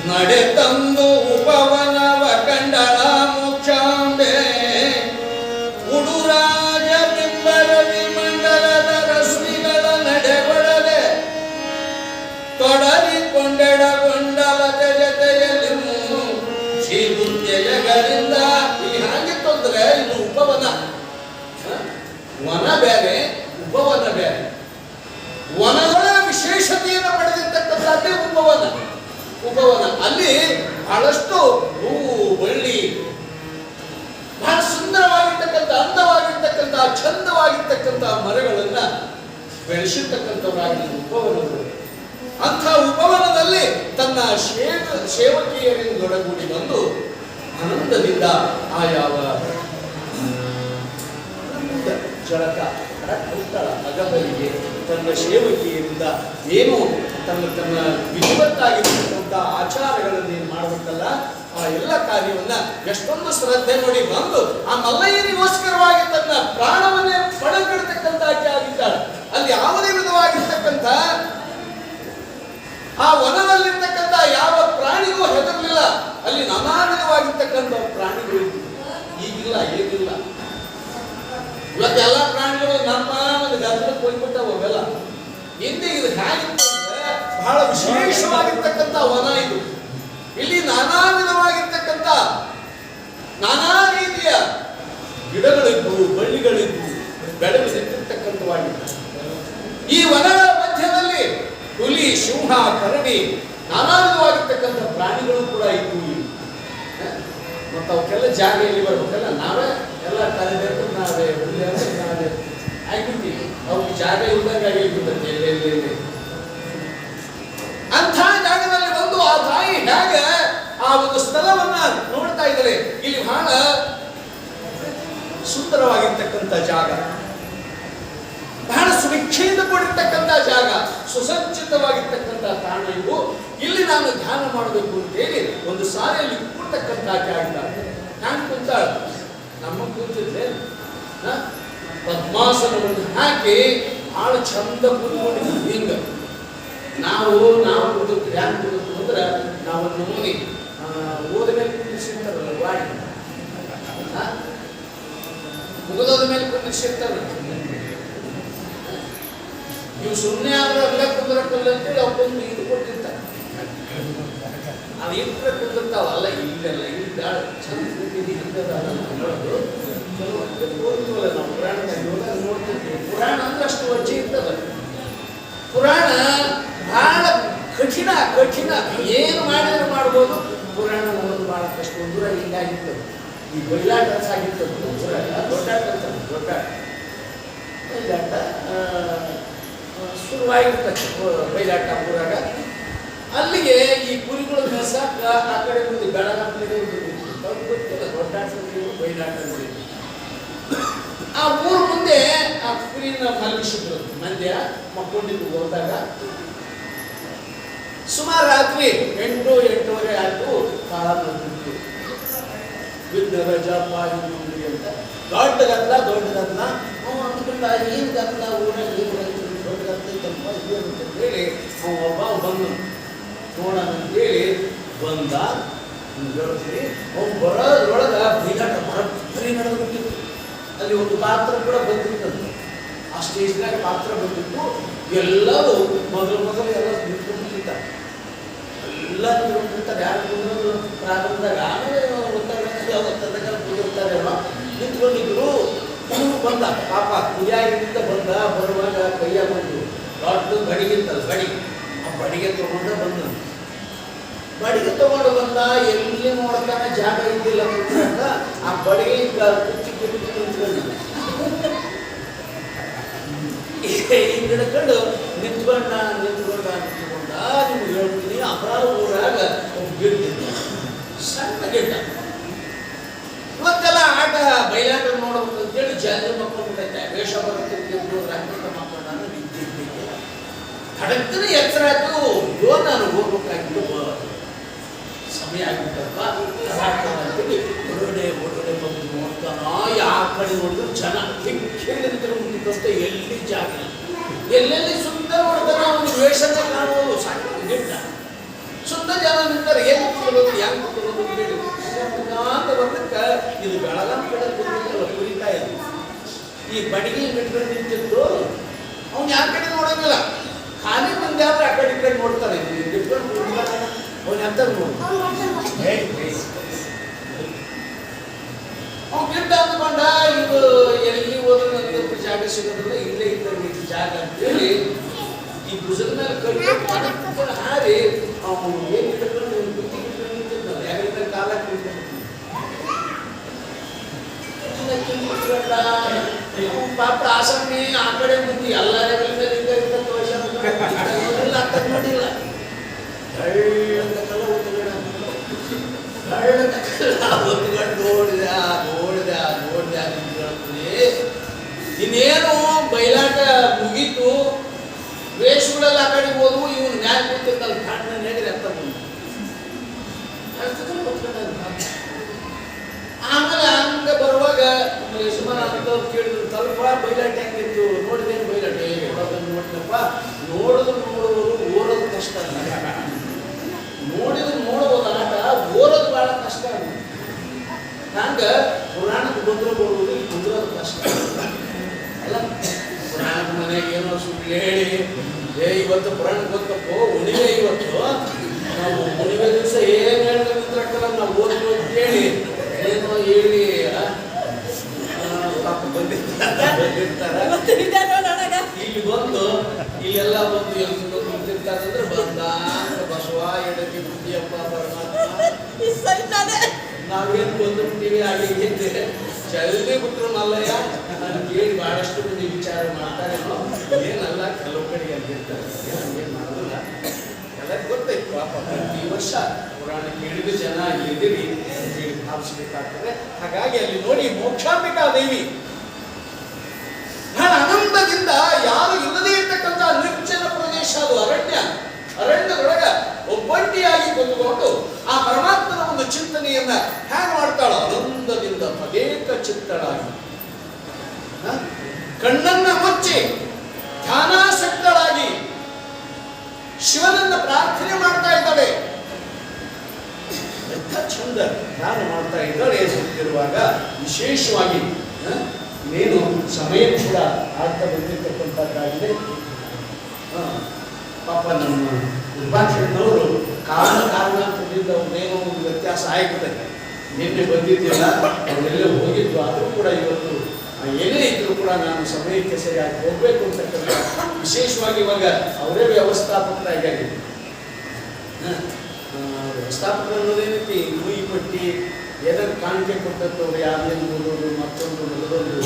ನಡೆ ತಂದು ಉಪವನವ ಕಂಡಳ ಮೋಕ್ಷಾಂಬೆ ಉಡುರಾಜ ಬಿಂಬರವಿ ಮಂಡಲದ ರಶ್ಮಿಗಳ ನಡೆಗೊಡಲೆ ತೊಡರಿಕೊಂಡೆಡಗೊಂಡಲ ಜತೆಯಲ್ಲಿ ಶ್ರೀಬುದ್ಧೆಯಗಳಿಂದ. ಇಲ್ಲಿ ಹಾಗಿತ್ತು ಅಂದ್ರೆ ಇದು ಉಪವನ, ವನ ಬೇರೆ ಉಪವನ ಬೇರೆ. ವನಗಳ ವಿಶೇಷತೆಯನ್ನು ಪಡೆದಿರ್ತಕ್ಕಂಥದ್ದೇ ಉಪವನ. ಅಲ್ಲಿ ಬಹಳಷ್ಟು ಹೂವು ಬಳ್ಳಿ, ಬಹಳ ಸುಂದರವಾಗಿರ್ತಕ್ಕಂಥ ಅಂದವಾಗಿರ್ತಕ್ಕಂಥ ಚಂದವಾಗಿರ್ತಕ್ಕಂಥ ಮರಗಳನ್ನ ಬೆಳೆಸಿರ್ತಕ್ಕಂಥವರಾಗಿ ಉಪವನಗಳು. ಅಂಥ ಉಪವನದಲ್ಲಿ ತನ್ನ ಸೇವಕಿಯರಿಂದೊಡಗೂಡಿ ಬಂದು ಆನಂದದಿಂದ ಆ ಯಾವ ಜಳಕ ಅಗಬರಿಗೆ ತನ್ನ ಸೇವಕಿಯರಿಂದ ಏನು ತನ್ನ ವಿಧಿವತ್ತಾಗಿರ್ತಕ್ಕಂಥ ಆಚಾರಗಳನ್ನೇನು ಮಾಡಬೇಕಲ್ಲ ಆ ಎಲ್ಲ ಕಾರ್ಯವನ್ನ ಎಷ್ಟೊಂದು ಶ್ರದ್ಧೆ ನೋಡಿ ಬಂದು ಆ ಮಲ್ಲಯ್ಯನಿಗೋಸ್ಕರವಾಗಿ ತನ್ನ ಪ್ರಾಣವನ್ನೇ ಪಡೆದಿರ್ತಕ್ಕಂಥ ಆಕೆ ಆಗಿದ್ದಾಳೆ. ಅಲ್ಲಿ ಯಾವುದೇ ವಿಧವಾಗಿರ್ತಕ್ಕಂಥ ಆ ವನದಲ್ಲಿರ್ತಕ್ಕಂಥ ಯಾವ ಪ್ರಾಣಿಗೂ ಹೆದರಲಿಲ್ಲ. ಅಲ್ಲಿ ನಾನಾ ವಿಧವಾಗಿರ್ತಕ್ಕಂಥ ಪ್ರಾಣಿಗಳು ಈಗಿಲ್ಲ, ಏನಿಲ್ಲ. ಇವತ್ತೆಲ್ಲ ಪ್ರಾಣಿಗಳು ನಮ್ಮ ಒಂದು ಗದ್ದಲಕ್ಕೆ ಹೋಗ್ಬಿಟ್ಟವು ಅವೆಲ್ಲ. ಹಿಂದೆ ಇದು ಹೇಗಿರ್ತಂದ್ರೆ ಬಹಳ ವಿಶೇಷವಾಗಿರ್ತಕ್ಕಂಥ ವನ ಇದು. ಇಲ್ಲಿ ನಾನಾ ವಿಧವಾಗಿರ್ತಕ್ಕಂಥ ನಾನಾ ರೀತಿಯ ಗಿಡಗಳಿದ್ದು ಬಳ್ಳಿಗಳಿದ್ದು ಬೆಳೆದು ನಿಂತಿರ್ತಕ್ಕಂಥವಾಗಿದ್ದ ಈ ವನಗಳ ಮಧ್ಯದಲ್ಲಿ ಹುಲಿ, ಸಿಂಹ, ಕರಡಿ ನಾನಾ ವಿಧವಾಗಿರ್ತಕ್ಕಂಥ ಪ್ರಾಣಿಗಳು ಕೂಡ ಇದ್ದು. ಮತ್ತು ಅವಕ್ಕೆಲ್ಲ ಜಾಗ ಎಲ್ಲಿ ಬರ್ಬೇಕಲ್ಲ, ನಾವೇ ಎಲ್ಲ ಕರೆಬೇಕು, ನಾವೇ ನಾವೇ ಆಗ್ಬಿಟ್ಟಿವಿ. ಅವ್ರಿಗೆ ಜಾಗ ಇಲ್ದಾಗ ಆಗಿಬಿಟ್ಟೆ ಎಲ್ಲೆಲ್ಲಿ. ಅಂಥ ಜಾಗದಲ್ಲಿ ಬಂದು ಆ ತಾಯಿ ಹೇಗೆ ಆ ಒಂದು ಸ್ಥಳವನ್ನ ನೋಡ್ತಾ ಇದ್ದಾರೆ. ಇಲ್ಲಿ ಬಹಳ ಸುಂದರವಾಗಿರ್ತಕ್ಕಂಥ ಜಾಗ, ಬಹಳ ಸುಭಿಕ್ಷೆಯಿಂದ ಕೂಡಿರ್ತಕ್ಕಂಥ ಜಾಗ, ಸುಸಜ್ಜಿತವಾಗಿರ್ತಕ್ಕಂಥ ತಾಣ ಇವು. ಇಲ್ಲಿ ನಾನು ಧ್ಯಾನ ಮಾಡಬೇಕು ಅಂತೇಳಿ ಒಂದು ಸಾರಿಯಲ್ಲಿ ಕೂರ್ತಕ್ಕಂಥ ಆಗಿದ್ದಾರೆ. ಹ್ಯಾಂಗ್ ಕುಂತಾಳ ನಮ್ಮ ಕೂತಿದ್ದೆ ಪದ್ಮಾಸನವನ್ನು ಹಾಕಿ ಬಹಳ ಚಂದ ಕೂತ್ಕೊಂಡಿದ್ವಿ. ಹಿಂಗ ನಾವು ಕೂತು ಹ್ಯಾಂಗ್ ಕೂತು ಅಂದ್ರೆ ನಾವು ನಮೂನಿ ಓದ ಮೇಲೆ ಕುಂದಿರ್ಸಿರ್ತಾರಲ್ಲ ವಾಡಿ, ಮುಗಿದೋದ ಮೇಲೆ ಕುಂದಿರ್ಸಿರ್ತಾರಲ್ಲ. ನೀವು ಸುಮ್ಮನೆ ಆದ್ರೆ ಅಲ್ಲ ಕುಂದ್ರಕ್ಕಲ್ಲ ಅಂತೇಳಿ ಅವಕ್ಕೊಂದು ಇದು ಕೊಟ್ಟಿರ್ತಾರೆ. ಅದು ಇಟ್ಟರೆ ಕುಂದಿರ್ತಾವಲ್ಲ, ಇಲ್ಲೆಲ್ಲ ಇಲ್ಲ ಚಂದ ಕೂತಿದ್ದು ಹಿಂಗದಲ್ಲ ಹೇಳೋದು. ಓದ್ತೀವಲ್ಲ ನಾವು ಪುರಾಣದಾಗ ನೋಡ್ತಿರ್ತೀವಿ. ಪುರಾಣ ಅಂದ್ರೆ ಅಷ್ಟು ವಜ್ಜೆ ಇರ್ತದ. ಪುರಾಣ ಬಹಳ ಕಠಿಣ ಏನು ಮಾಡಿದ್ರೆ ಮಾಡ್ಬೋದು. ಪುರಾಣ ಓದೋದು ಬಹಳ ಕಷ್ಟ. ಒಂದೂರಾಗ ಹಿಂಗಾಗಿರ್ತದೆ. ಈ ಬೈಲಾಟ ಆಗಿರ್ತದೆ. ದೊಡ್ಡಾಟ ಬೈಲಾಟ ಶುರುವಾಗಿರ್ತದೆ. ಬೈಲಾಟ ಊರಾಗ ಅಲ್ಲಿಗೆ ಈ ಕುರಿಗಳು ಮೇಸಾಕ ಆ ಕಡೆ ಮುಂದೆ ಬೆಳಗಾವಿ ಗೊತ್ತಿಲ್ಲ. ದೊಡ್ಡಾಟ ಬೈಲಾಟ ಆ ಊರು ಮುಂದೆ ಆ ಕುರಿನ ಮಲಗಿಸಿದ್ರು. ಮಂದ್ಯ ಮಕ್ಕೊಂಡಿದ್ದು ಹೋದಾಗ ಸುಮಾರು ರಾತ್ರಿ 8-8:30 ಆಯ್ತು. ಕಾಲ ನೋಡ್ತಿತ್ತು. ವಿದ್ದ ರಜಾಪಾಯಿ ಅಂತ ದೊಡ್ಡ ಗದ್ದಲ. ಅಂದ್ಕೊಂಡ ಏನು ಗದ್ದಲ ಊರಲ್ಲಿ ದೊಡ್ಡ ಗದ್ದಲ ಇತ್ತಪ್ಪ ಇದೇನು ಅಂತ ಹೇಳಿ ಒಬ್ಬ ಬಂದು ನೋಡೋಣ ಅಂತೇಳಿ ಬಂದ. ಹೇಳ್ತೀನಿ ಅವ್ನು ಬರೋದ್ರೊಳಗೆ ಬೈದಾಟ ಬರೋಬ್ಬರಿ ನಡೆದ್ಬಿಟ್ಟಿತ್ತು. ಅಲ್ಲಿ ಒಂದು ಪಾತ್ರ ಕೂಡ ಬಂದಿರ್ತಂತೆ. ಆ ಸ್ಟೇಜ್ನಾಗ ಪಾತ್ರ ಬಂದಿತ್ತು. ಎಲ್ಲರೂ ಮೊದಲು ಎಲ್ಲ ನಿಂತ್ಕೊಂಡಿರ್ತಾರೆ. ಎಲ್ಲ ನಿಂತ್ಕೊಂಡಿರ್ತಾರೆ. ಯಾರು ಬಂದ್ರು ಪ್ರಾರಂಭದಾಗ ಆಮೇಲೆ ಒತ್ತಡದಾಗ ಬಂದಿರ್ತಾರೆಲ್ಲ ನಿಂತ್ಕೊಂಡಿದ್ರು. ಇವನು ಬಂದ ಪಾಪ ಕುಡಿಯಾಗಿಂದ ಬಂದ. ಬರುವಾಗ ಕೈಯಾಗ ಬಂದು ದೊಡ್ಡ ಬಡಿಗಿತ್ತಲ್ಲ ಬಡಿಗೆ, ಆ ಬಡಿಗೆ ತಗೊಂಡು ಬಂದ. ಬಡಿಗೆ ತಗೊಂಡು ಬಂದ. ಎಲ್ಲಿ ನೋಡ್ತಾನೆ ಜಾಗ ಇದ್ದಿಲ್ಲ ಅಂತ ಆ ಬಡಿಗೆ ಕುಚ್ಚಿ ನಿಂತ್ಕೊಂಡು ಹಿಡ್ಕೊಂಡು ನಿಂತ್ಕೊಂಡ. ನಿಮ್ಗೆ ಹೇಳ್ತೀನಿ, ಅಪರಾಧ ಊರಾಗ ಒಬ್ಬ ಗಿಡ್ಡ, ಸಣ್ಣ ಗಿಡ್ಡ. ಇವತ್ತೆಲ್ಲ ಆಟ ಬಯಲಾಟ ನೋಡ್ಬೇಕು ಅಂತೇಳಿ ಜಲ್ದಿ ಮಕ್ಕಳು ವೇಷ ಬರುತ್ತಿದ್ದು ರಾಜ್ಯದ ಮಕ್ಕಳು ನಾನು ನಿಂತಿದ್ದೆ. ಹಡಕ್ಕನೆ ಎಚ್ಚರ ಆಯ್ತು. ನಾನು ಹೋಗ್ಬೇಕಾಗಿದ್ದು ಸಮಯ ಆಗಿಬಿಟ್ಟಪ್ಪ. ಹೊರಗಡೆ ಬಂದು ನೋಡ್ತಾನ. ಯಾವ ಕಡೆ ನೋಡಿದ್ರು ಜನ ಮುಗಿದಂತೆ ಎಲ್ಲಿ ಜಾಗ ಎಲ್ಲೆಲ್ಲಿ ಸುತ್ತ ನೋಡ್ತಾನ. ಅವನು ವೇಷನೇ ಕಾಣುವುದು. ಸಣ್ಣ ಗಿಡ್ಡ ಸುತ್ತ ಜನ ನಿಂತಾರೆ. ಏನು ಕೂತ್ಕೊಳ್ಳೋದು ಹೆಂಗೆ ಕೂತ್ಕೊಳ್ಳೋದು ಅಂತೇಳಿ ಅಂತ ಬರ್ಲಿಕ್ಕೆ ಇದು ಬೆಳಗಾಂ ಕಡೆ ಕೂತ್ಕೊಳ್ಳೋ ಕುರಿತಾ ಇದ್ದು ಈ ಬಡಿಗೆ ಬಿಟ್ಕೊಂಡು ನಿಂತಿದ್ದು. ಅವ್ನು ಯಾವ ಕಡೆ ನೋಡೋಂಗಿಲ್ಲ. ಖಾಲಿ ಮಂದಿ ಆದ್ರೆ ಆ ಕಡೆ ಈ ಕಡೆ ನೋಡ್ತಾನೆ. ಡಿಫ್ರೆಂಟ್ ಅವ್ನು ಎಂತ ನೋಡಿ ಅವ್ನು ಗಿಡ್ಡ ಅಂದ್ಕೊಂಡ. ಇದು ಎಲ್ಲಿ ಹೋದ್ರೆ ನನಗೆ ಜಾಗ ಸಿಗೋದಿಲ್ಲ, ಇಲ್ಲೇ ಇದ್ದಂಗೆ ಜಾಗ ಅಂತೇಳಿ ಈ ಭುಜದ ಮೇಲೆ ಕೈ ಹಾರಿ ಅವನು ಏನು ಇಟ್ಕೊಂಡು ಬುದ್ಧಿ ಇಟ್ಕೊಂಡು ನಿಂತಿದ್ದ. ಯಾಕಂದ್ರೆ ಕಾಲ ಪಾಪ ಆಸಮ್ಮಿ ಆ ಕಡೆ ಬುದ್ಧಿ ಎಲ್ಲ ನೋಡಿಲ್ಲ. ಇನ್ನೇನು ಬಯಲಾಟ ಮುಗೀತು. ವೇಷಗಳೆಲ್ಲ ಆ ಕಡೆ ಹೋದವು. ಇವನು ಮ್ಯಾಲೆ ಕೂತಿರ್ತಾನೆ. ಕಣ್ಣ ನೆಗರಿ ಅಂತ ಬಂದು ಆಮೇಲೆ ಹಂಗ ಬರುವಾಗ ಸುಮಾರು ಅಂತವ್ರು ಕೇಳಿದ್ರು, ಸ್ವಲ್ಪ ಬಯಲಾಟ ಹೆಂಗಿತ್ತು ನೋಡಿದೇನು ಬಯಲಾಟ ನೋಡಿದಪ್ಪ. ನೋಡೋದು ಓಡೋದು ಕಷ್ಟ. ನೋಡಿದ್ರು ನೋಡ್ಬೋದು ಆಟ, ಓರೋದು ಬಹಳ ಕಷ್ಟ. ಹಂಗ ಪುರಾಣಕ್ಕೆ ಬಂದ್ರು ಬರ್ಬೋದು, ಕುಂದ್ರೋದು ಕಷ್ಟ ಅಲ್ಲ. ಪುರಾಣದ ಮನೆಗೆ ಏನೋ ಸುಳ್ಳು ಹೇಳಿ ಇವತ್ತು ಪುರಾಣಕ್ಕೆ ಗೊತ್ತಪ್ಪೋ ಉಣಿವೆ. ಇವತ್ತು ನಾವು ಉಣಿವೆ ದಿವಸ ಏನು ಹೇಳ್ಬೇಕಲ್ಲ ನಾವು ಓದ್ಬೋದು ಅಂತೇಳಿ ಏನೋ ಹೇಳಿ ಪಾಪ ಬಂದಿರ್ತಾರೆ. ಇಲ್ಲಿ ಬಂದು ಇಲ್ಲೆಲ್ಲ ಬಂದು ಎಲ್ಲಿ ನಿಂತಿರ್ತಾರೆ ಅಂದ್ರೆ ಬಂದ ಬಸವ ಎಡಕ್ಕೆ ಬುದ್ಧಿಯಪ್ಪ ಪರಮಾತ್ಮ ನಾವೇನು ಬಂದ್ಬಿಡ್ತೀವಿ. ಹಾಗೆ ಜಲ್ದಿ ಬಿಟ್ರು ಮಲ್ಲಯ್ಯ ನಾನು ಕೇಳಿ ಬಹಳಷ್ಟು ಮಂದಿ ವಿಚಾರ ಮಾಡ್ತಾರೇನೋ. ಏನಲ್ಲ ಕೆಲವು ಕಡೆಗೆ ಅಂತಿರ್ತಾರೆ, ಏನು ಮಾಡೋದಿಲ್ಲ. ಎಲ್ಲ ಗೊತ್ತೈತೆ ಪಾಪ. ಪ್ರತಿ ವರ್ಷ ಪುರಾಣ ಕೇಳಿದ ಜನ ಎದಿರಿ ಅಂತೇಳಿ ಭಾವಿಸಬೇಕಾಗ್ತದೆ. ಹಾಗಾಗಿ ಅಲ್ಲಿ ನೋಡಿ ಮೋಕ್ಷಾಂಬಿಕಾ ದೇವಿ ಬಹಳ ಆನಂದದಿಂದ ಯಾರು ಇಲ್ಲದೇ ಇರ್ತಕ್ಕಂಥ ನಿರ್ಜನ ಪ್ರದೇಶ, ಅದು ಅರಣ್ಯದೊಳಗ ಒಬ್ಬಂಟಿಯಾಗಿ ಕುಂದುಕೊಂಡು ಆ ಪರಮಾತ್ಮನ ಒಂದು ಚಿಂತನೆಯನ್ನ ಹ್ಯಾಂಗ್ ಮಾಡ್ತಾಳ. ಆನಂದದಿಂದ ತದೇಕ ಚಿತ್ತಳಾಗಿ ಕಣ್ಣನ್ನ ಮುಚ್ಚಿ ಧ್ಯಾನಾಸಕ್ತಳಾಗಿ ಶಿವನನ್ನ ಪ್ರಾರ್ಥನೆ ಮಾಡ್ತಾ ಇದ್ದಾಳೆ. ಎಂಥ ಚಂದ ಧ್ಯಾನ ಮಾಡ್ತಾ ಇದ್ದಾಳೆ. ಸುತ್ತಿರುವಾಗ ವಿಶೇಷವಾಗಿ ಇನ್ನೇನು ಸಮಯ ಕೂಡ ಆಗ್ತಾ ಬಂದಿರ್ತಕ್ಕಂಥದ್ದಾಗಿದೆ. ಪಾಪ ನಮ್ಮ ನಿರ್ವಾಚನವರು ಕಾರಣದಿಂದ ಒಂದೇನೋ ಒಂದು ವ್ಯತ್ಯಾಸ ಆಗಿಬಿಟ್ಟೆ. ನಿನ್ನೆ ಬಂದಿದ್ದಿಲ್ಲ, ಅವರೆಲ್ಲ ಹೋಗಿದ್ದು. ಆದರೂ ಕೂಡ ಇವತ್ತು ಏನೇ ಇದ್ರು ಕೂಡ ನಾನು ಸಮಯಕ್ಕೆ ಸರಿಯಾಗಿ ಹೋಗ್ಬೇಕು ಅಂತಕ್ಕಂಥ ವಿಶೇಷವಾಗಿ ಇವಾಗ ಅವರೇ ವ್ಯವಸ್ಥಾಪಕರಾಗಿ ವ್ಯವಸ್ಥಾಪಕರು ಅನ್ನೋದೇನೈತಿ, ನೂಯಿ ಪಟ್ಟಿ ಏನಾದ್ರು ಕಾಣಿಕೆ ಕೊಟ್ಟಂತವ್ರು ಯಾರೇನು ನೋಡೋದು ಮತ್ತೊಂದು ಮೊದಲೊಂದು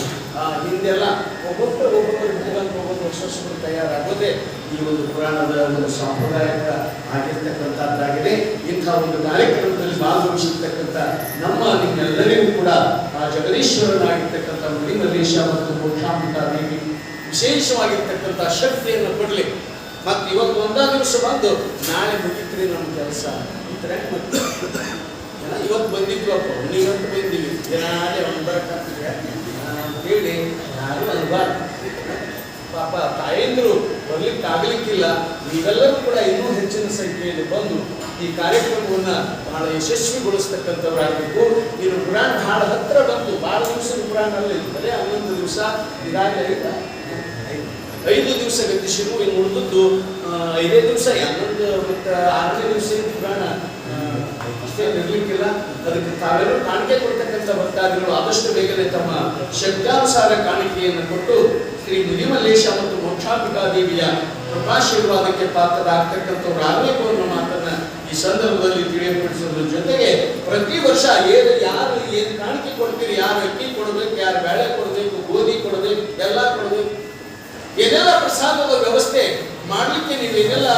ಹಿಂದೆಲ್ಲ ಒಬ್ಬೊಬ್ಬರು ಹೋಗೋದು ವರ್ಷಗಳು ತಯಾರಾಗೋದೇ ಈ ಒಂದು ಪುರಾಣದ ಒಂದು ಸಾಂಪ್ರದಾಯಿಕ ಆಗಿರ್ತಕ್ಕಂಥದ್ದಾಗಿದೆ. ಇಂಥ ಒಂದು ಕಾರ್ಯಕ್ರಮದಲ್ಲಿ ಭಾಗವಹಿಸಿರ್ತಕ್ಕಂಥ ನಿಮ್ಮೆಲ್ಲರಿಗೂ ಕೂಡ ಆ ಜಗದೀಶ್ವರನಾಗಿರ್ತಕ್ಕಂಥ ಮಲಿಮಲ್ಲೇಶ ಮತ್ತು ಮೋಕ್ಷಾಂಬಿಕಾ ದೇವಿ ವಿಶೇಷವಾಗಿರ್ತಕ್ಕಂಥ ಶಕ್ತಿಯನ್ನು ಕೊಡಲಿ. ಮತ್ತು ಇವತ್ತು ಒಂದೇ ದಿವಸ ಬಂದು ನಾಳೆ ಮುಗಿತ್ರಿ ನಮ್ಮ ಕೆಲಸ ಇದ್ರೆ ಇವತ್ತು ಬಂದಿದ್ವಪ್ಪ ಹುಣ್ಣಿಗಂಟು ಬಂದೀವಿ ದಿನಾಲೇ ಅಂತೇಳಿ ಯಾರು ಅನ್ಬಾರ್ದು. ಪಾಪ ತಾಯಂದ್ರು ಬರ್ಲಿಕ್ಕೆ ಆಗ್ಲಿಕ್ಕಿಲ್ಲ. ನೀವೆಲ್ಲರೂ ಕೂಡ ಇನ್ನೂ ಹೆಚ್ಚಿನ ಸಂಖ್ಯೆಯಲ್ಲಿ ಬಂದು ಈ ಕಾರ್ಯಕ್ರಮವನ್ನ ಬಹಳ ಯಶಸ್ವಿಗೊಳಿಸ್ತಕ್ಕಂಥವ್ರಾಗಬೇಕು. ಇನ್ನು ಪುರಾಣ ಬಹಳ ಹತ್ರ ಬಂದು ಬಹಳ ದಿವಸದ ಪುರಾಣ ಅಲ್ಲಿ ಬರೀ 11 ದಿವಸ, ಈಗಾಗಲೇ 5 ದಿವಸ ಗತಿಸಿರು. ಇನ್ನು ಉಳಿದದ್ದು 5 ದಿವಸ, 11 ಮತ್ತು 6ನೇ ದಿವಸ ಪುರಾಣ ಅಷ್ಟೇ ಇರ್ಲಿಕ್ಕಿಲ್ಲ. ಅದಕ್ಕೆ ತಾವೆಲ್ಲರೂ ಕಾಣಿಕೆ ಕೊಡ್ತಕ್ಕಂಥ ಭಕ್ತಾದಿಗಳು ಆದಷ್ಟು ಬೇಗನೆ ತಮ್ಮ ಶಕ್ತಾನುಸಾರ ಕಾಣಿಕೆಯನ್ನು ಕೊಟ್ಟು ಶ್ರೀ ಮುನಿಮಲ್ಲೇಶ ಮತ್ತು ಮೋಕ್ಷಾಂಬಿಕಾದೇವಿಯ ಕೃಪಾಶೀರ್ವಾದಕ್ಕೆ ಪಾತ್ರರಾಗ್ತಕ್ಕಂಥವ್ರು ಆಗಬೇಕು ಅನ್ನೋ ಮಾತನ್ನ ಈ ಸಂದರ್ಭದಲ್ಲಿ ತಿಳಿಯಪಡಿಸೋದ್ರ ಜೊತೆಗೆ ಪ್ರತಿ ವರ್ಷ ಯಾರು ಏನು ಕಾಣಿಕೆ ಕೊಡ್ತೀರಿ, ಯಾರು ಅಕ್ಕಿ ಕೊಡಬೇಕು, ಯಾರು ಬೇಳೆ ಕೊಡಬೇಕು, ಗೋಧಿ ಕೊಡಬೇಕು, ಎಲ್ಲ ಕೊಡಬೇಕು, ಏನೆಲ್ಲ ಪ್ರಸಾದದ ವ್ಯವಸ್ಥೆ ಮಾಡಲಿಕ್ಕೆ ನೀವೇನೆಲ್ಲ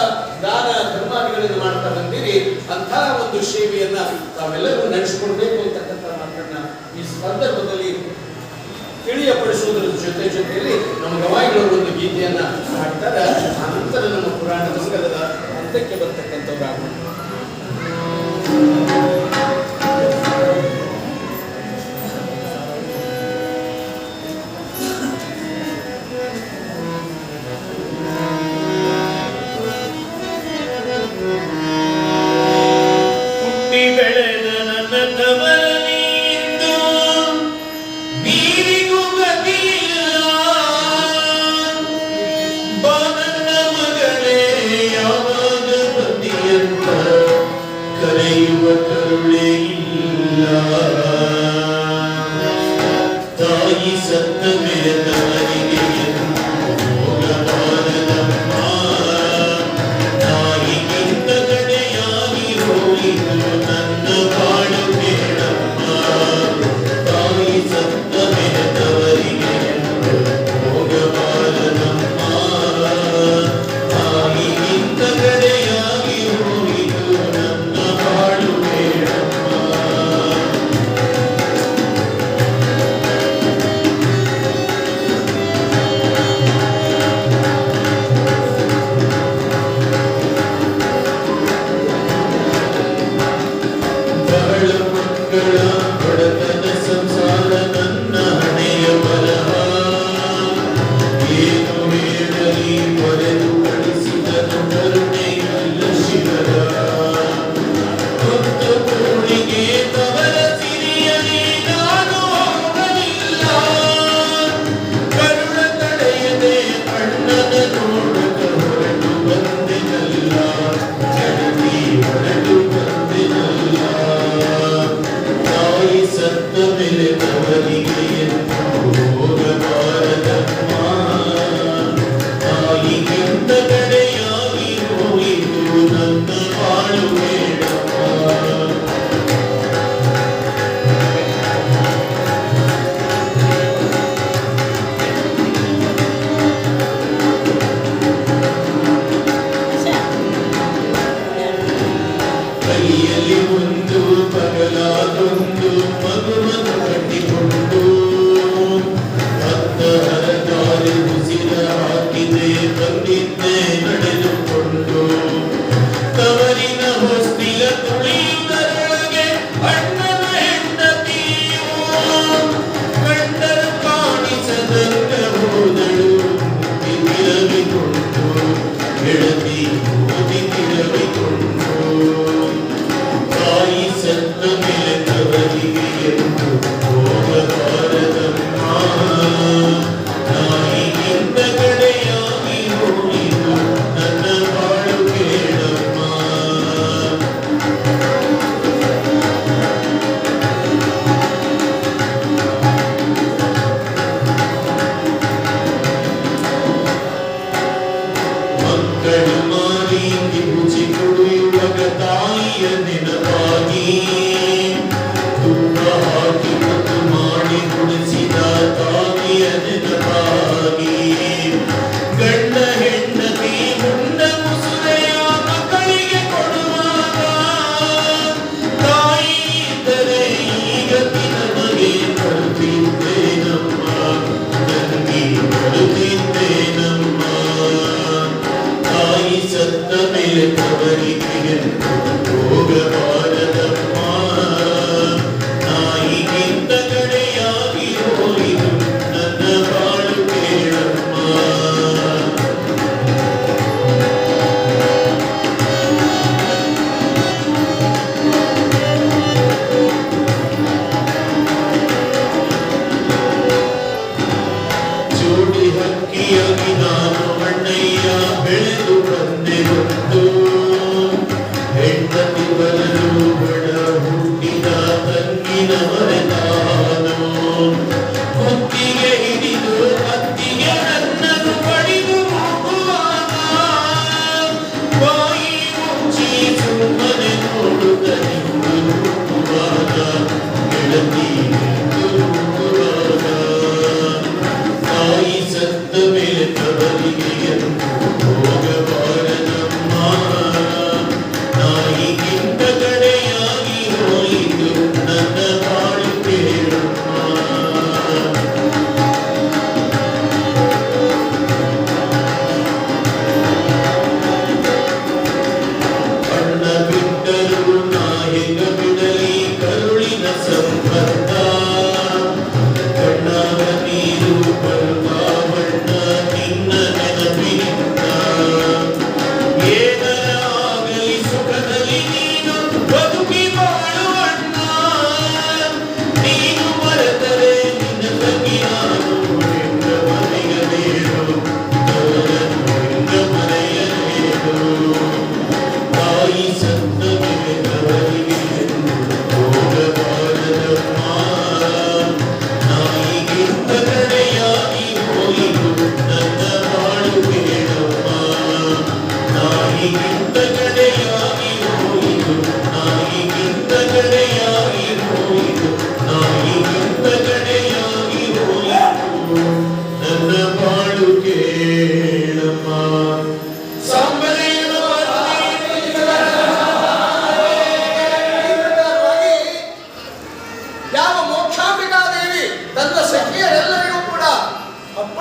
ದಾನ ಧರ್ಮಾದಿಗಳನ್ನು ಮಾಡ್ತಾ ಬಂದಿರಿ, ಅಂತಹ ಒಂದು ಸೇವೆಯನ್ನ ತಾವೆಲ್ಲರೂ ನಡೆಸಿಕೊಡ್ಬೇಕು ಅಂತಕ್ಕಂಥ ಮಾತನ್ನ ಈ ಸಂದರ್ಭದಲ್ಲಿ ತಿಳಿಯಪಡಿಸುವುದರ ಜೊತೆಯಲ್ಲಿ ನಮ್ಮ ಗವಾಯಿಗಳು ಒಂದು ಗೀತೆಯನ್ನ ಹಾಡ್ತಾರೆ. ಆನಂತರ ನಮ್ಮ ಪುರಾಣ ಸಂಘದ ಹಂತಕ್ಕೆ ಬರ್ತಕ್ಕಂಥವ್ರಾಗ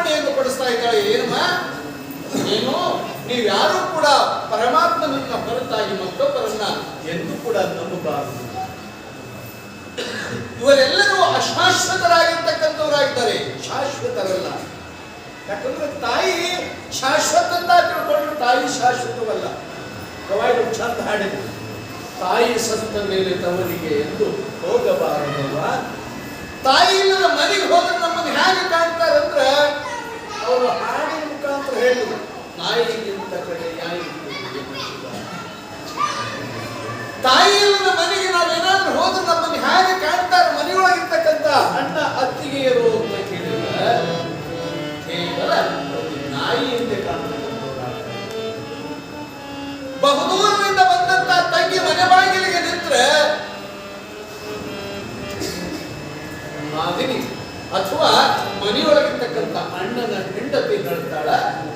ಆಜ್ಞೆಯನ್ನು ಪಡಿಸ್ತಾ ಇದ್ದಾಳೆ. ಏನಮ್ಮ, ಏನು ನೀವ್ಯಾರೂ ಕೂಡ ಪರಮಾತ್ಮನನ್ನ ಹೊರತಾಗಿ ಮತ್ತೊಬ್ಬರನ್ನ ಎಂದು ಕೂಡ ನಂಬಬಾರದು. ಇವರೆಲ್ಲರೂ ಅಶಾಶ್ವತರಾಗಿರ್ತಕ್ಕಂಥವರಾಗಿದ್ದಾರೆ, ಶಾಶ್ವತರಲ್ಲ. ಯಾಕಂದ್ರೆ ತಾಯಿ ಶಾಶ್ವತ ಅಂತ ತಿಳ್ಕೊಂಡ್ರೆ ತಾಯಿ ಶಾಶ್ವತವಲ್ಲ. ಕವಾಯಿಡು ಚಂದ ಹಾಡಿದ್ರು, ತಾಯಿ ಸತ್ತ ಮೇಲೆ ತವರಿಗೆ ಎಂದು ಹೋಗಬಾರದವ. ತಾಯಿ ಇಲ್ಲದ ಮನೆಗೆ ಹೋದ್ರೆ ನಮ್ಮನ್ನು ಹೇಗೆ ಕಾಣ್ತಾರಂದ್ರೆ ಅವರು ಹಾಡಿನ ಮುಖಾಂತರ ಹೇಳಿದ್ರು, ನಾಯಿಗಿಂತ ಕಡೆ ತಾಯಿ ಇಲ್ಲದ ಮನೆಗೆ ನಾವೇನಾದ್ರೂ ಹೋದ್ರೆ ನಮ್ಮನ್ನು ಹೇಗೆ ಕಾಣ್ತಾರೆ, ಮನೆಯೊಳಗಿರ್ತಕ್ಕಂಥ ಅಣ್ಣ ಅತ್ತಿಗೆಯರು ಅಂತ ಕೇಳಿದ್ರೆ ಕೇವಲ ನಾಯಿಯಂತೆ ಕಾಣ್ತಕ್ಕಂಥವ್ರಾಗ್ತಾರೆ. ಬಹುದೂರದಿಂದ ಬಂದಂತ ತಂಗಿ ಮನೆ ಬಾಗಿಲಿಗೆ ನಿಂತ್ರೆ ಮಾದಿನಿ ಅಥವಾ ಮನೆಯೊಳಗಿರ್ತಕ್ಕಂಥ ಅಣ್ಣನ ಹೆಂಡತಿ ಹೇಳ್ತಾಳ,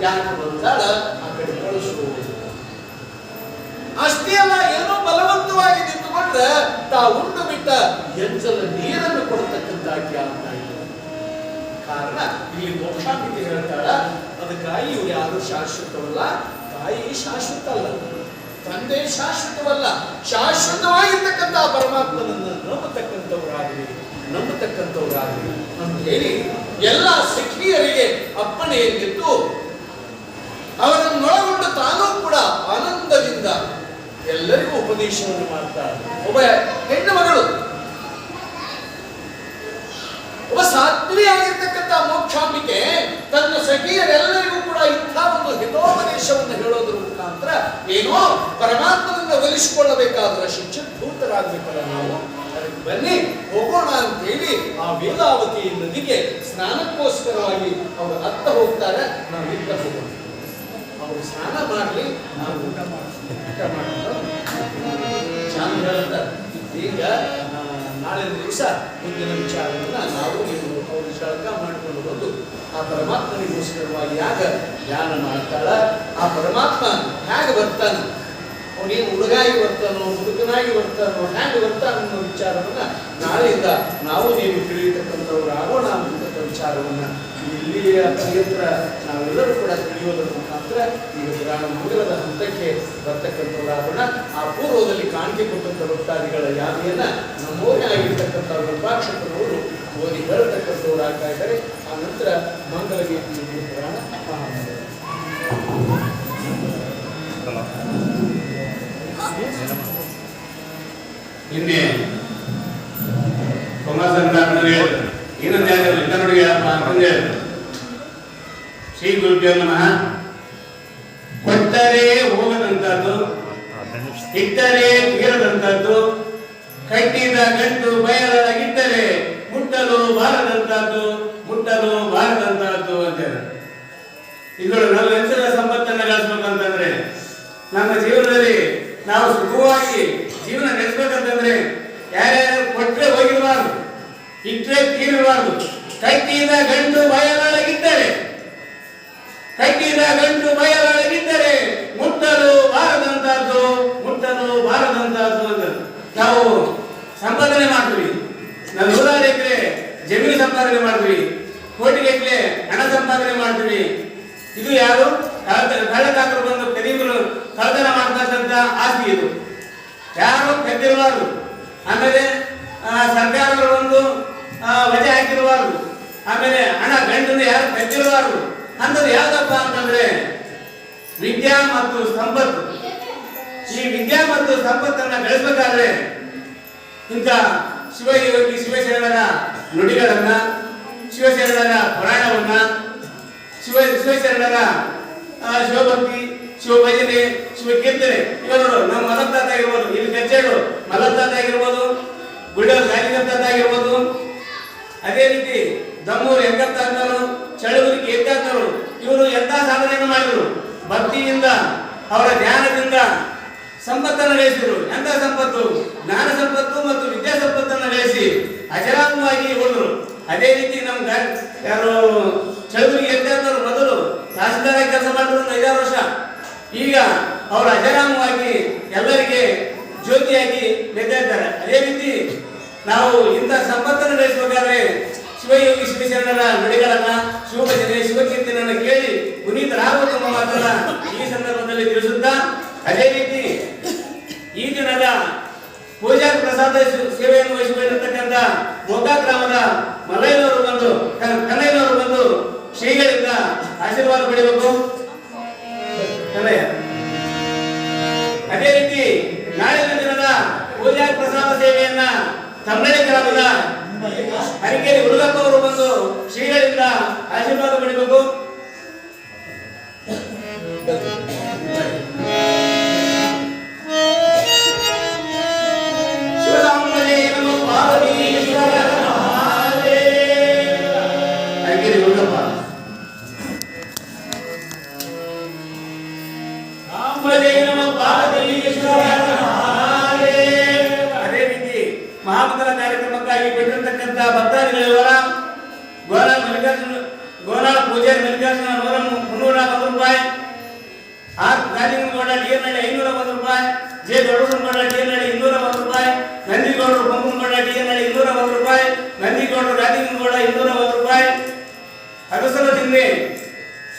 ಯಾಕೆ ಬಂದಾಳ ಆ ಕಡೆ ಕಳಿಸುವುದು. ಅಷ್ಟೇ ಅಲ್ಲ, ಏನೋ ಬಲವಂತವಾಗಿ ನಿಂತುಕೊಂಡ್ರೆ ತಾ ಉಂಡು ಬಿಟ್ಟ ಎಂಜಲ ನೀರನ್ನು ಕೊಡ್ತಕ್ಕಂಥ ಆಗ್ತಾ ಇದೆ. ಕಾರಣ ಇಲ್ಲಿ ಮೋಕ್ಷಾಂಬಿಕೆ ಹೇಳ್ತಾಳ, ಅದಕ್ಕಾಗಿ ಇವ್ರು ಯಾರು ಶಾಶ್ವತವಲ್ಲ. ತಾಯಿ ಶಾಶ್ವತ ಅಲ್ಲ, ತಂದೆ ಶಾಶ್ವತವಲ್ಲ. ಶಾಶ್ವತವಾಗಿರ್ತಕ್ಕಂಥ ಪರಮಾತ್ಮನನ್ನು ನಂಬತಕ್ಕಂಥವರಾಗಲಿ ಅಂತ ಹೇಳಿ ಎಲ್ಲ ಸಖಿಯರಿಗೆ ಅಪ್ಪಣೆಯನ್ನಿತ್ತು ಅವರನ್ನೊಳಗೊಂಡು ತಾನೂ ಕೂಡ ಆನಂದದಿಂದ ಎಲ್ಲರಿಗೂ ಉಪದೇಶವನ್ನು ಮಾಡ್ತಾರೆ. ಒಬ್ಬ ಹೆಣ್ಣು ಮಗಳು, ಒಬ್ಬ ಸಾತ್ವಿಯಾಗಿರ್ತಕ್ಕಂಥ ಮೋಕ್ಷಾಂಬಿಕೆ ತನ್ನ ಸಖಿಯರೆಲ್ಲರಿಗೂ ಕೂಡ ಇಂಥ ಒಂದು ಹಿತೋಪದೇಶವನ್ನು ಹೇಳೋದ್ರ ಮುಖಾಂತರ ಏನೋ ಪರಮಾತ್ಮನನ್ನ ಒಲಿಸಿಕೊಳ್ಳಬೇಕಾದ್ರೆ ಶಿಕ್ಷಭೂತರಾಗಬೇಕಲ್ಲ ನಾವು. ಅದಕ್ಕೆ ಬನ್ನಿ ಹೋಗೋಣ ಅಂತ ಹೇಳಿ ಆ ವೇದಾವತಿ ನದಿಗೆ ಸ್ನಾನಕ್ಕೋಸ್ಕರವಾಗಿ ಅವರು ಅತ್ತ ಹೋಗ್ತಾರೆ, ನಾವು ಇತ್ತ ಹೋಗೋಣ. ಅವರು ಸ್ನಾನ ಮಾಡಲಿ, ನಾವು ಊಟ ಮಾಡೋಣ. ಚಂದ ಹೇಳ್ತಾರೆ. ಈಗ ನಾಳೆ ದಿವಸ ಮುಂದಿನ ವಿಚಾರವನ್ನ ನಾವು ಅವರು ಜಳಕ ಮಾಡಿಕೊಂಡು ಬಂದು ಆ ಪರಮಾತ್ಮನಿಗೋಸ್ಕರವಾಗಿ ಯಾಗ ಧ್ಯಾನ ಮಾಡ್ತಾಳ. ಆ ಪರಮಾತ್ಮ ಹೇಗೆ ಬರ್ತಾನೆ, ಅವನೇನು ಹುಡುಗಾಗಿ ಬರ್ತಾನೋ ಹುಡುಗನಾಗಿ ಬರ್ತಾನೋ ಹೇಗೆ ಬರ್ತಾನ ಅನ್ನೋ ವಿಚಾರವನ್ನ ನಾಳೆಯಿಂದ ನಾವು ನೀವು ತಿಳಿಯತಕ್ಕಂಥವ್ರು ಆಗೋಣ ಅಂತಕ್ಕಂಥ ವಿಚಾರವನ್ನ ಇಲ್ಲಿಯ ಪರ್ಯಂತರ ನಾವೆಲ್ಲರೂ ಕೂಡ ತಿಳಿಯೋದರ ಮುಖಾಂತರ ಈಗ ಪುರಾಣ ಮಂಗಲದ ಹಂತಕ್ಕೆ ಬರ್ತಕ್ಕಂಥವರಾಗೋಣ. ಆ ಪೂರ್ವದಲ್ಲಿ ಕಾಣಿಕೆ ಕೊಟ್ಟಂಥ ಭಕ್ತಾದಿಗಳ ಯಾದಿಯನ್ನ ನಮ್ಮೋರೇ ಆಗಿರ್ತಕ್ಕಂಥ ಗರ್ಭಾಕ್ಷಕರವರು ಓದಿ ಹೇಳತಕ್ಕಂಥವ್ರು ಆಗ್ತಾ ಇದ್ದಾರೆ. ಆ ನಂತರ ಮಂಗಲ ಗೀತೆ ಪುರಾಣ ಮಹಾಮಂಗಲ. ಹಿಂದೆ ಕುಮಾರಸಂಗ್ರಾಮನವರು ಹೇಳಿದ್ರು, ಏನಂತ ಹೇಳಿದ್ರು ಇಂಥ ನೋಡಿ ಅಂತಂದು ಹೇಳಿದ್ರು. ಶ್ರೀ ಗುರುಭ್ಯೋ ನಮಃ. ಕೊಟ್ಟರೆ ಹೋಗದಂತದ್ದು, ಇಟ್ಟರೆ ತೀರದಂತದ್ದು, ಕಟ್ಟಿದ ಗಂಟು ಬಯಲಾಗಿಟ್ಟರೆ ಮುಟ್ಟಲು ಬಾರದಂತದ್ದು, ಮುಟ್ಟಲು ಬಾರದಂತದ್ದು ಅಂತ ಹೇಳಿದ್ರು. ಇವುಗಳು ನಾವು ಹೆಸರ ಸಂಪತ್ತನ್ನು ಗಳಿಸ್ಬೇಕಂತಂದ್ರೆ, ನಮ್ಮ ಜೀವನದಲ್ಲಿ ನಾವು ಸುಖವಾಗಿ ಜೀವನ ನಡೆಸಬೇಕಂತಂದ್ರೆ ಯಾರ್ಯಾರು ಕೊಟ್ಟರೆ ಹೋಗಿರಬಾರ್ದು, ಇಟ್ಟರೆ ತೀರಬಾರ್ದು. ಕಟ್ಟಿದ ಗಂಟು ಬಯಲಾಗಿದ್ದರೆ, ಕಟ್ಟಿದ ಗಂಟು ಬಯಲಾಗಿದ್ದರೆ ಮುಟ್ಟಲು ಬಾರದಂತದ್ದು, ಮುಟ್ಟಲು ಬಾರದಂತದ್ದು ಅಂತ ನಾವು ಸಂಪಾದನೆ ಮಾಡ್ತೀವಿ. ನಾವು 100 ಎಕರೆ ಜಮೀನು ಸಂಪಾದನೆ ಮಾಡ್ತೀವಿ, ಕೋಟಿಗಟ್ಟಲೆ ಹಣ ಸಂಪಾದನೆ ಮಾಡ್ತೀವಿ. ಇದು ಯಾರು ಕಳ್ಳಕಾಕರು ಬಂದು ಕದಿಮರು ಕಳ್ಳತನ ಮಾಡ್ತಕ್ಕಂಥ ಆಸ್ತಿ ಇದು, ಯಾರು ಕದ್ದಿರಬಾರ್ದು. ಆಮೇಲೆ ಸರ್ಕಾರಗಳು ಒಂದು ವಜೆ ಹಾಕಿರಬಾರ್ದು. ಆಮೇಲೆ ಹಣ ಗಂಟನ್ನು ಯಾರು ಕದ್ದಿರಬಾರ್ದು. ಅಂಥದ್ದು ಯಾವ್ದಪ್ಪ ಅಂತಂದ್ರೆ ವಿದ್ಯಾ ಮತ್ತು ಸಂಪತ್ತು. ಈ ವಿದ್ಯಾ ಮತ್ತು ಸಂಪತ್ತನ್ನ ಬೆಳೆಸಬೇಕಾದ್ರೆ ಇಂಥ ಶಿವಯೋಗಿ ಶಿವಶರಣರ ನುಡಿಗಳನ್ನ, ಶಿವಶರಣರ ಪುರಾಣವನ್ನ, ಶಿವಶರಣರ ಶಿವಭಕ್ತಿ, ಶಿವಭಜನೆ, ಶಿವಕೀರ್ತನೆ ಇವರು ನಮ್ಮ ಮಲತ್ತಾತ ಆಗಿರ್ಬೋದು, ಇಲ್ಲಿ ಗಜ್ಜೆಗಳು ಮಲತ್ತಾತ ಆಗಿರ್ಬೋದು, ಗುಡ್ಡೂರು ಗಾಲಿಗತ್ತಾತ ಆಗಿರ್ಬೋದು, ಅದೇ ರೀತಿ ದಮ್ಮೂರು ಹೆಂಗತ್ತಾತರು, ಚಳವರಿಕೆ ಎತ್ತಾತರು ಇವರು ಎಂಥ ಸಾಧನೆಯನ್ನು ಮಾಡಿದರು. ಭಕ್ತಿಯಿಂದ ಅವರ ಧ್ಯಾನದಿಂದ ಸಂಪತ್ತನ್ನು ಗಳಿಸಿದರು. ಎಂಥ ಸಂಪತ್ತು? ಜ್ಞಾನ ಸಂಪತ್ತು ಮತ್ತು ವಿದ್ಯಾ ಸಂಪತ್ತನ್ನು ಗಳಿಸಿ ಅಜರಾಮವಾಗಿ ಉಳಿದ್ರು. ಅದೇ ರೀತಿ ನಮ್ಮ ಯಾರು ಚಳವರಿಕೆ ಎತ್ತಾತರು ಮೊದಲು ತಹಸೀಲ್ದಾರ್ ಕೆಲಸ ಮಾಡಿದ್ರು 5-6 ವರ್ಷ. ಈಗ ಅವರು ಅಜರಾಮವಾಗಿ ಎಲ್ಲರಿಗೆ ಜ್ಯೋತಿಯಾಗಿ ಬೆದ್ದ ಇದ್ದಾರೆ. ಅದೇ ರೀತಿ ನಾವು ಇಂಥ ಸಂಪತ್ತನ್ನು ಗಳಿಸಬೇಕಾದ್ರೆ ಶಿವಯೋಗಿ ಶಿವಶರಣರ ನುಡಿಗಳನ್ನ, ಶಿವಭಜನೆ, ಶಿವ ಗ್ರಾಮದ ಮಲ್ಲಯ್ಯನವರು ಬಂದು ಕನ್ನಯ್ಯನವರು ಬಂದು ಶ್ರೀಗಳಿಂದ ಆಶೀರ್ವಾದ ಪಡೆಯಬೇಕು. ಕನ್ನಯ್ಯ. ಅದೇ ರೀತಿ ನಾಳಿನ ದಿನದ ಪೂಜಾ ಪ್ರಸಾದ ಸೇವೆಯನ್ನ ತಮ್ಮಳ್ಳಿ ಗ್ರಾಮದ ಹರಿಕೇರಿ ಹುಡುಗಪ್ಪ ಅವರು ಬಂದು ಶ್ರೀಗಳಿಂದ ಆಶೀರ್ವಾದ ಪಡೆಯಬೇಕು. ಹರಿಕೇರಿ ಹುಡುಗಪ್ಪ. ಅದೇ ರೀತಿ ಮಹಾಮಂಗಲ ಕಾರ್ಯಕ್ರಮಕ್ಕಾಗಿ ಬಿಟ್ಟಿರತಕ್ಕಂಥ ಭಕ್ತಾದಿಗಳಿವರ ಗೋನಾಳ ಪೂಜಾರಿ ಮಲ್ಲಿಕಾರ್ಜುನ 301 ರೂಪಾಯಿ, ಆರ್ ಗಾಜಿನಗೌಡ ಡಿಎನ್ಹಳ್ಳಿ 501 ರೂಪಾಯಿ, ಜೆ ದೊಡ್ಡಗೌಡ ಡಿಎನ್ಹಳ್ಳಿ 201 ರೂಪಾಯಿ, ನಂದಿಗೌಡರು ಬೊಮ್ಮನಗೌಡ ಡಿಎನ್ಹಳ್ಳಿ 201 ರೂಪಾಯಿ, ನಂದಿಗೌಡರು ರಾಜಿನಗೌಡ 201 ರೂಪಾಯಿ, ಅಗಸಲ ಜಿಲ್ಲೆ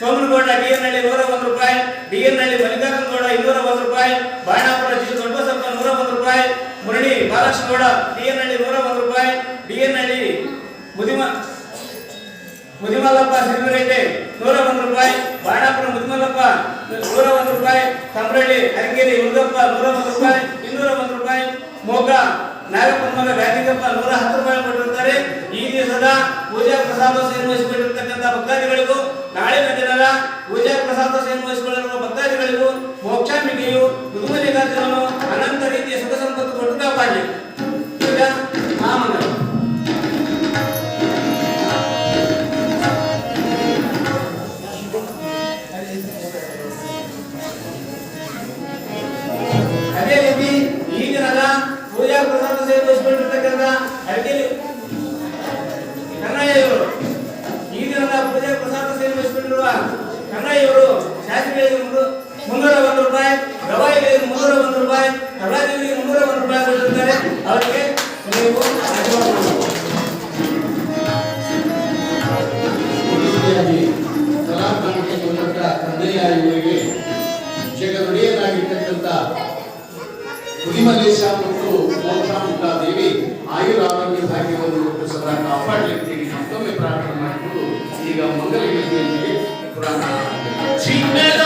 ಸೋಮನಗೌಡ ಡಿಎನ್ಹಳ್ಳಿ 101 ರೂಪಾಯಿ, ಡಿಎನ್ಹಳ್ಳಿ ಮಲ್ಲಿಕಾರ್ಜುನಗೌಡ 201 ರೂಪಾಯಿ, ಬಾಣಾಪುರ ಜಿ ದೊಡ್ಡಬಸಪ್ಪ 101 ರೂಪಾಯಿ, ಮುರಳಿ ಬಾಲಕೃಷ್ಣಗೌಡ ಡಿಎನ್ಹಳ್ಳಿ 101 ರೂಪಾಯಿ, ಡಿಎನ್ಹಳ್ಳಿ ಮುದಿಮಲ್ಲಪ್ಪ ಸಿರಿಮರೆಡ್ಡಿ 101 ರೂಪಾಯಿ, ಬಾಣಾಪುರ ಮುದಿಮಲ್ಲಪ್ಪ 101 ರೂಪಾಯಿ, ತಮ್ಮರಳ್ಳಿ ಹರಿಕೇರಿ ಹುಡುಗಪ್ಪ 101 ರೂಪಾಯಿ 201 ರೂಪಾಯಿ, ಮೋಗ ನಾಗಪ್ಪನ ಬ್ಯಾಟಿಗಪ್ಪ 110 ರೂಪಾಯಿ ಕೊಟ್ಟಿರುತ್ತಾರೆ. ಈ ದಿವಸದ ಪೂಜಾ ಪ್ರಸಾದೋತ್ಸವ ವಹಿಸಿಕೊಂಡಿರತಕ್ಕಂಥ ಭಕ್ತಾದಿಗಳಿಗೂ ನಾಳಿನ ದಿನದ ಪೂಜಾ ಪ್ರಸಾದೋತ್ಸವ ವಹಿಸಿಕೊಳ್ಳಿರುವ ಭಕ್ತಾದಿಗಳಿಗೂ ಮೋಕ್ಷಾಂಬಿಕೆಯು ಮುದುಮಲ್ಲಿಕಾರ್ಜುನನು ಅನಂತ ರೀತಿಯ ಸುಖ ಸಂಪತ್ತು ಕೊಟ್ಟು ಕಾಪಾಡಲಿ. ಈಗ ಮಹಾಮಂಗಲ. ಅದೇ ರೀತಿ ಈ ದಿನದ ಪೂಜಾ ಪ್ರಸಾದ ಸೇವೆ ವಹಿಸಿಕೊಂಡಿರ್ತಕ್ಕಂಥ ಹರಿಕೇರಿ ಕನ್ನಯ್ಯವರು ಈ ದಿನದ ಪೂಜಾ ಪ್ರಸಾದ ಸೇವೆ ವಹಿಸಿಕೊಂಡಿರುವ ಕನ್ನಯ್ಯವರು ಶಾಸ್ತ್ರಿಗಳಿಗೆ 301 ರೂಪಾಯಿ, ಗವಾಯಿಗಳಿಗೆ 301 ರೂಪಾಯಿ, ಕಲಾವಿದರಿಗೆ 301 ರೂಪಾಯಿ ಕೊಟ್ಟಿರ್ತಾರೆ. ಅವರಿಗೆ ನೀವು ಕಲಾಕಾಂಕ್ಷೆ ಮೂಲಕ ಕನ್ನಯ್ಯ ಇವರಿಗೆ ಜಗದೊಡೆಯರಾಗಿರ್ತಕ್ಕಂಥ ಗುಡಿಮಲ್ಲೇಶ ಮತ್ತು ಮೋಕ್ಷಾಂಬಿಕಾ ದೇವಿ ಆಯುರಾರೋಗ್ಯ ಭಾಗ್ಯವನ್ನು ಕೊಟ್ಟು ಸದಾ ಕಾಪಾಡಲಿಕ್ಕೆ ಮತ್ತೊಮ್ಮೆ ಪ್ರಾರ್ಥನೆ ಮಾಡಿಕೊಂಡು ಈಗ ಮಂಗಲ ಗೀತೆಯಲ್ಲಿ ಪುರಾಣ ಚಿನ್ನದ